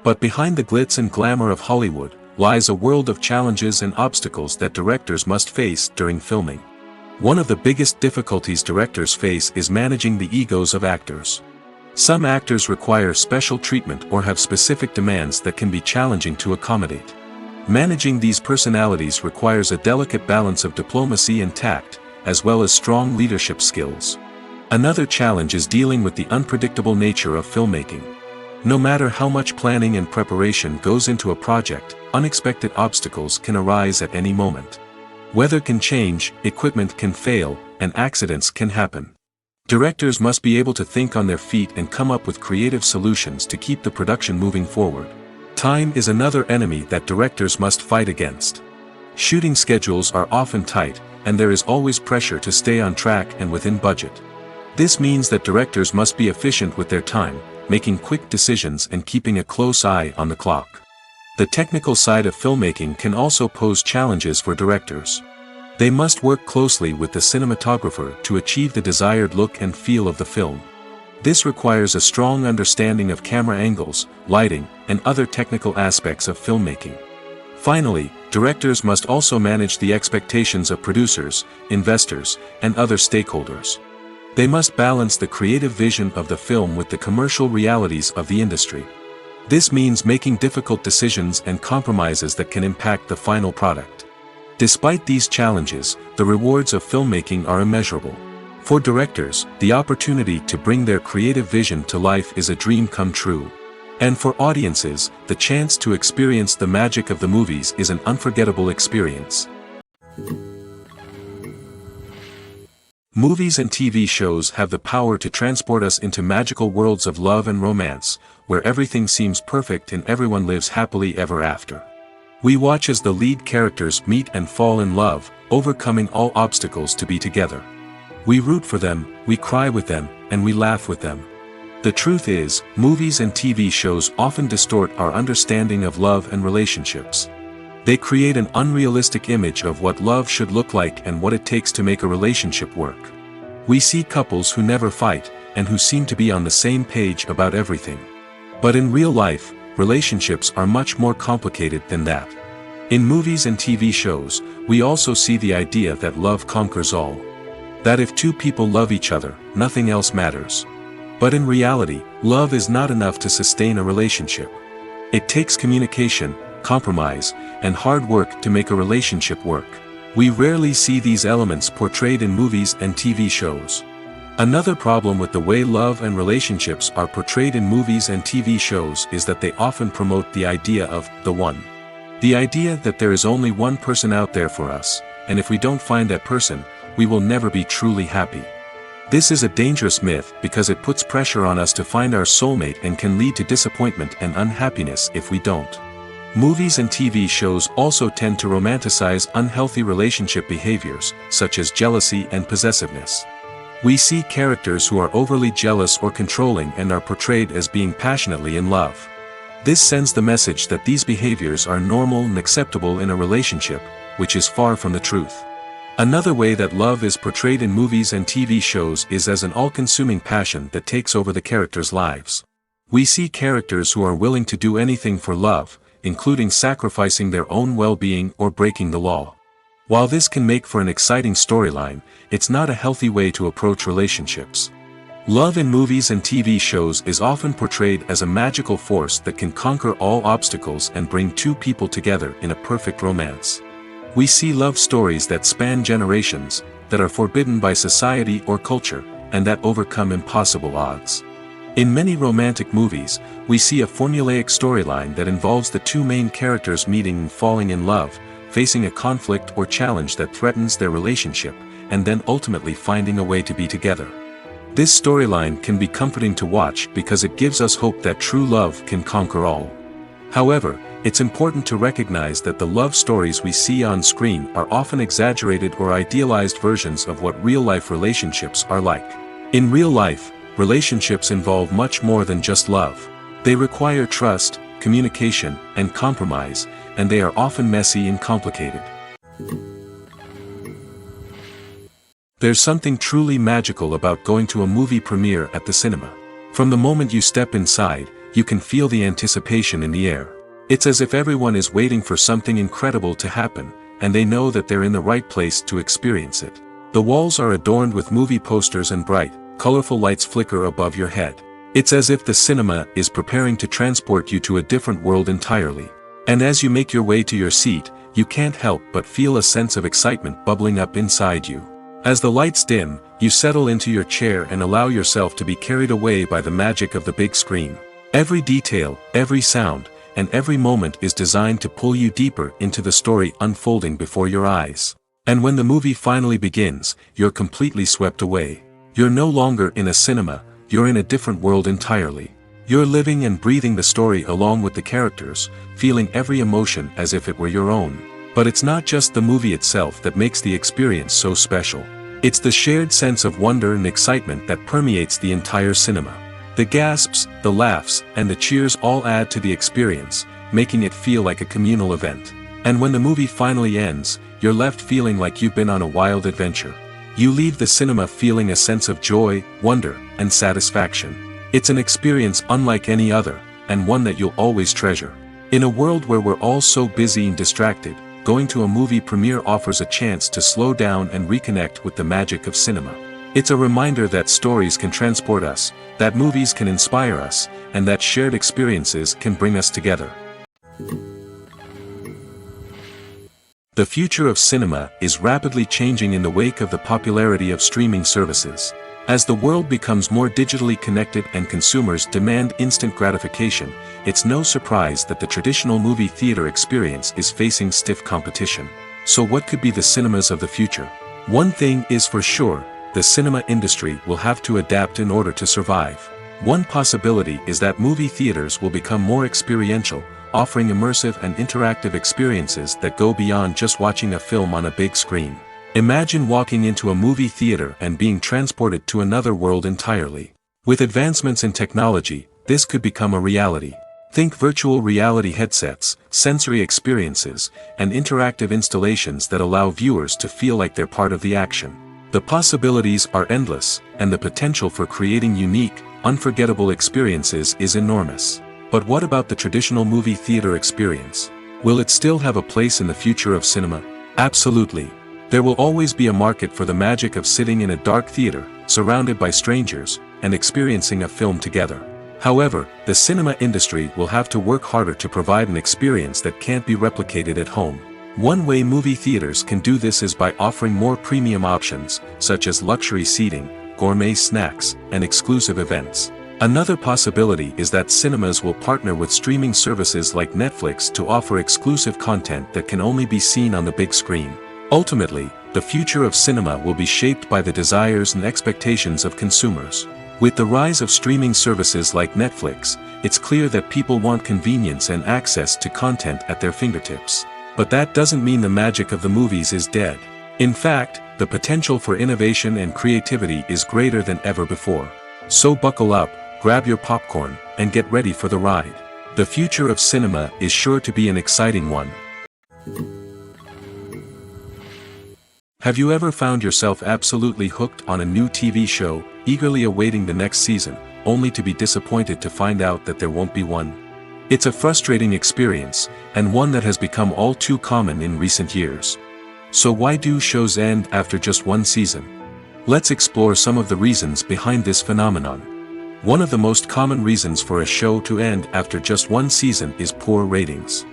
But behind the glitz and glamour of Hollywood lies a world of challenges and obstacles that directors must face during filming. One of the biggest difficulties directors face is managing the egos of actors. Some actors require special treatment or have specific demands that can be challenging to accommodate. Managing these personalities requires a delicate balance of diplomacy and tact, as well as strong leadership skills. Another challenge is dealing with the unpredictable nature of filmmaking. No matter how much planning and preparation goes into a project, unexpected obstacles can arise at any moment. Weather can change, equipment can fail, and accidents can happen. Directors must be able to think on their feet and come up with creative solutions to keep the production moving forward. Time is another enemy that directors must fight against. Shooting schedules are often tight, and there is always pressure to stay on track and within budget. This means that directors must be efficient with their time, making quick decisions and keeping a close eye on the clock. The technical side of filmmaking can also pose challenges for directors. They must work closely with the cinematographer to achieve the desired look and feel of the film. This requires a strong understanding of camera angles, lighting, and other technical aspects of filmmaking. Finally, directors must also manage the expectations of producers, investors, and other stakeholders. They must balance the creative vision of the film with the commercial realities of the industry. This means making difficult decisions and compromises that can impact the final product. Despite these challenges, the rewards of filmmaking are immeasurable. For directors, the opportunity to bring their creative vision to life is a dream come true. And for audiences, the chance to experience the magic of the movies is an unforgettable experience. Movies and TV shows have the power to transport us into magical worlds of love and romance, where everything seems perfect and everyone lives happily ever after. We watch as the lead characters meet and fall in love, overcoming all obstacles to be together. We root for them, we cry with them, and we laugh with them. The truth is, movies and TV shows often distort our understanding of love and relationships. They create an unrealistic image of what love should look like and what it takes to make a relationship work. We see couples who never fight, and who seem to be on the same page about everything. But in real life, relationships are much more complicated than that. In movies and TV shows, we also see the idea that love conquers all. That if two people love each other, nothing else matters. But in reality, love is not enough to sustain a relationship. It takes communication, compromise, and hard work to make a relationship work. We rarely see these elements portrayed in movies and TV shows. Another problem with the way love and relationships are portrayed in movies and TV shows is that they often promote the idea of the one. The idea that there is only one person out there for us, and if we don't find that person, we will never be truly happy. This is a dangerous myth because it puts pressure on us to find our soulmate and can lead to disappointment and unhappiness if we don't. Movies and TV shows also tend to romanticize unhealthy relationship behaviors, such as jealousy and possessiveness. We see characters who are overly jealous or controlling and are portrayed as being passionately in love. This sends the message that these behaviors are normal and acceptable in a relationship, which is far from the truth. Another way that love is portrayed in movies and TV shows is as an all-consuming passion that takes over the characters' lives. We see characters who are willing to do anything for love, including sacrificing their own well-being or breaking the law. While this can make for an exciting storyline, it's not a healthy way to approach relationships. Love in movies and TV shows is often portrayed as a magical force that can conquer all obstacles and bring two people together in a perfect romance. We see love stories that span generations, that are forbidden by society or culture, and that overcome impossible odds. In many romantic movies, we see a formulaic storyline that involves the two main characters meeting and falling in love, facing a conflict or challenge that threatens their relationship, and then ultimately finding a way to be together. This storyline can be comforting to watch because it gives us hope that true love can conquer all. However, it's important to recognize that the love stories we see on screen are often exaggerated or idealized versions of what real-life relationships are like. In real life, relationships involve much more than just love. They require trust, communication, and compromise, and they are often messy and complicated. There's something truly magical about going to a movie premiere at the cinema. From the moment you step inside, you can feel the anticipation in the air. It's as if everyone is waiting for something incredible to happen, and they know that they're in the right place to experience it. The walls are adorned with movie posters and bright, colorful lights flicker above your head. It's as if the cinema is preparing to transport you to a different world entirely. And as you make your way to your seat, you can't help but feel a sense of excitement bubbling up inside you. As the lights dim, you settle into your chair and allow yourself to be carried away by the magic of the big screen. Every detail, every sound, and every moment is designed to pull you deeper into the story unfolding before your eyes. And when the movie finally begins, you're completely swept away. You're no longer in a cinema, you're in a different world entirely. You're living and breathing the story along with the characters, feeling every emotion as if it were your own. But it's not just the movie itself that makes the experience so special. It's the shared sense of wonder and excitement that permeates the entire cinema. The gasps, the laughs, and the cheers all add to the experience, making it feel like a communal event. And when the movie finally ends, you're left feeling like you've been on a wild adventure. You leave the cinema feeling a sense of joy, wonder, and satisfaction. It's an experience unlike any other, and one that you'll always treasure. In a world where we're all so busy and distracted, going to a movie premiere offers a chance to slow down and reconnect with the magic of cinema. It's a reminder that stories can transport us, that movies can inspire us, and that shared experiences can bring us together. The future of cinema is rapidly changing in the wake of the popularity of streaming services. As the world becomes more digitally connected and consumers demand instant gratification, it's no surprise that the traditional movie theater experience is facing stiff competition. So what could be the cinemas of the future? One thing is for sure, the cinema industry will have to adapt in order to survive. One possibility is that movie theaters will become more experiential, offering immersive and interactive experiences that go beyond just watching a film on a big screen. Imagine walking into a movie theater and being transported to another world entirely. With advancements in technology, this could become a reality. Think virtual reality headsets, sensory experiences, and interactive installations that allow viewers to feel like they're part of the action. The possibilities are endless, and the potential for creating unique, unforgettable experiences is enormous. But what about the traditional movie theater experience? Will it still have a place in the future of cinema? Absolutely. There will always be a market for the magic of sitting in a dark theater, surrounded by strangers, and experiencing a film together. However, the cinema industry will have to work harder to provide an experience that can't be replicated at home. One way movie theaters can do this is by offering more premium options, such as luxury seating, gourmet snacks, and exclusive events. Another possibility is that cinemas will partner with streaming services like Netflix to offer exclusive content that can only be seen on the big screen. Ultimately, the future of cinema will be shaped by the desires and expectations of consumers. With the rise of streaming services like Netflix, it's clear that people want convenience and access to content at their fingertips. But that doesn't mean the magic of the movies is dead. In fact, the potential for innovation and creativity is greater than ever before. So buckle up, grab your popcorn, and get ready for the ride. The future of cinema is sure to be an exciting one. Have you ever found yourself absolutely hooked on a new TV show, eagerly awaiting the next season, only to be disappointed to find out that there won't be one? It's a frustrating experience, and one that has become all too common in recent years. So why do shows end after just one season? Let's explore some of the reasons behind this phenomenon. One of the most common reasons for a show to end after just one season is poor ratings.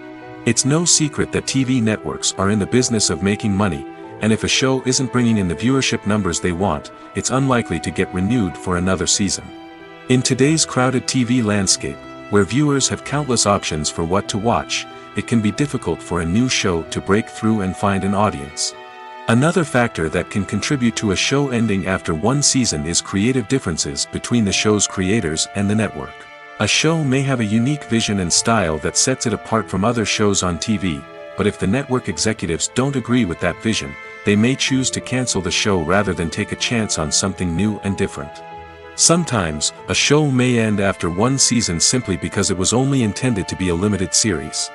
It's no secret that TV networks are in the business of making money, and if a show isn't bringing in the viewership numbers they want, it's unlikely to get renewed for another season. In today's crowded TV landscape, where viewers have countless options for what to watch, it can be difficult for a new show to break through and find an audience. Another factor that can contribute to a show ending after one season is creative differences between the show's creators and the network. A show may have a unique vision and style that sets it apart from other shows on TV, but if the network executives don't agree with that vision, they may choose to cancel the show rather than take a chance on something new and different. Sometimes, a show may end after one season simply because it was only intended to be a limited series.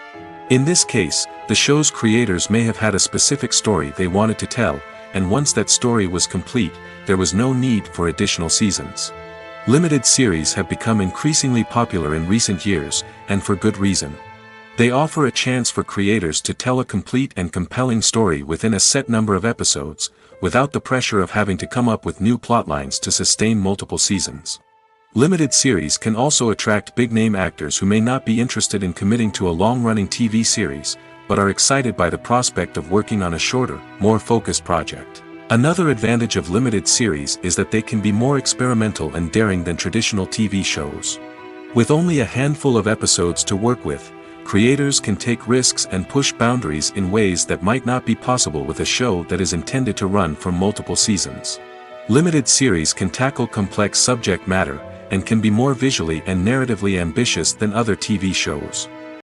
In this case, the show's creators may have had a specific story they wanted to tell, and once that story was complete, there was no need for additional seasons. Limited series have become increasingly popular in recent years, and for good reason. They offer a chance for creators to tell a complete and compelling story within a set number of episodes, without the pressure of having to come up with new plotlines to sustain multiple seasons. Limited series can also attract big-name actors who may not be interested in committing to a long-running TV series, but are excited by the prospect of working on a shorter, more focused project. Another advantage of limited series is that they can be more experimental and daring than traditional TV shows. With only a handful of episodes to work with, creators can take risks and push boundaries in ways that might not be possible with a show that is intended to run for multiple seasons. Limited series can tackle complex subject matter, and can be more visually and narratively ambitious than other TV shows.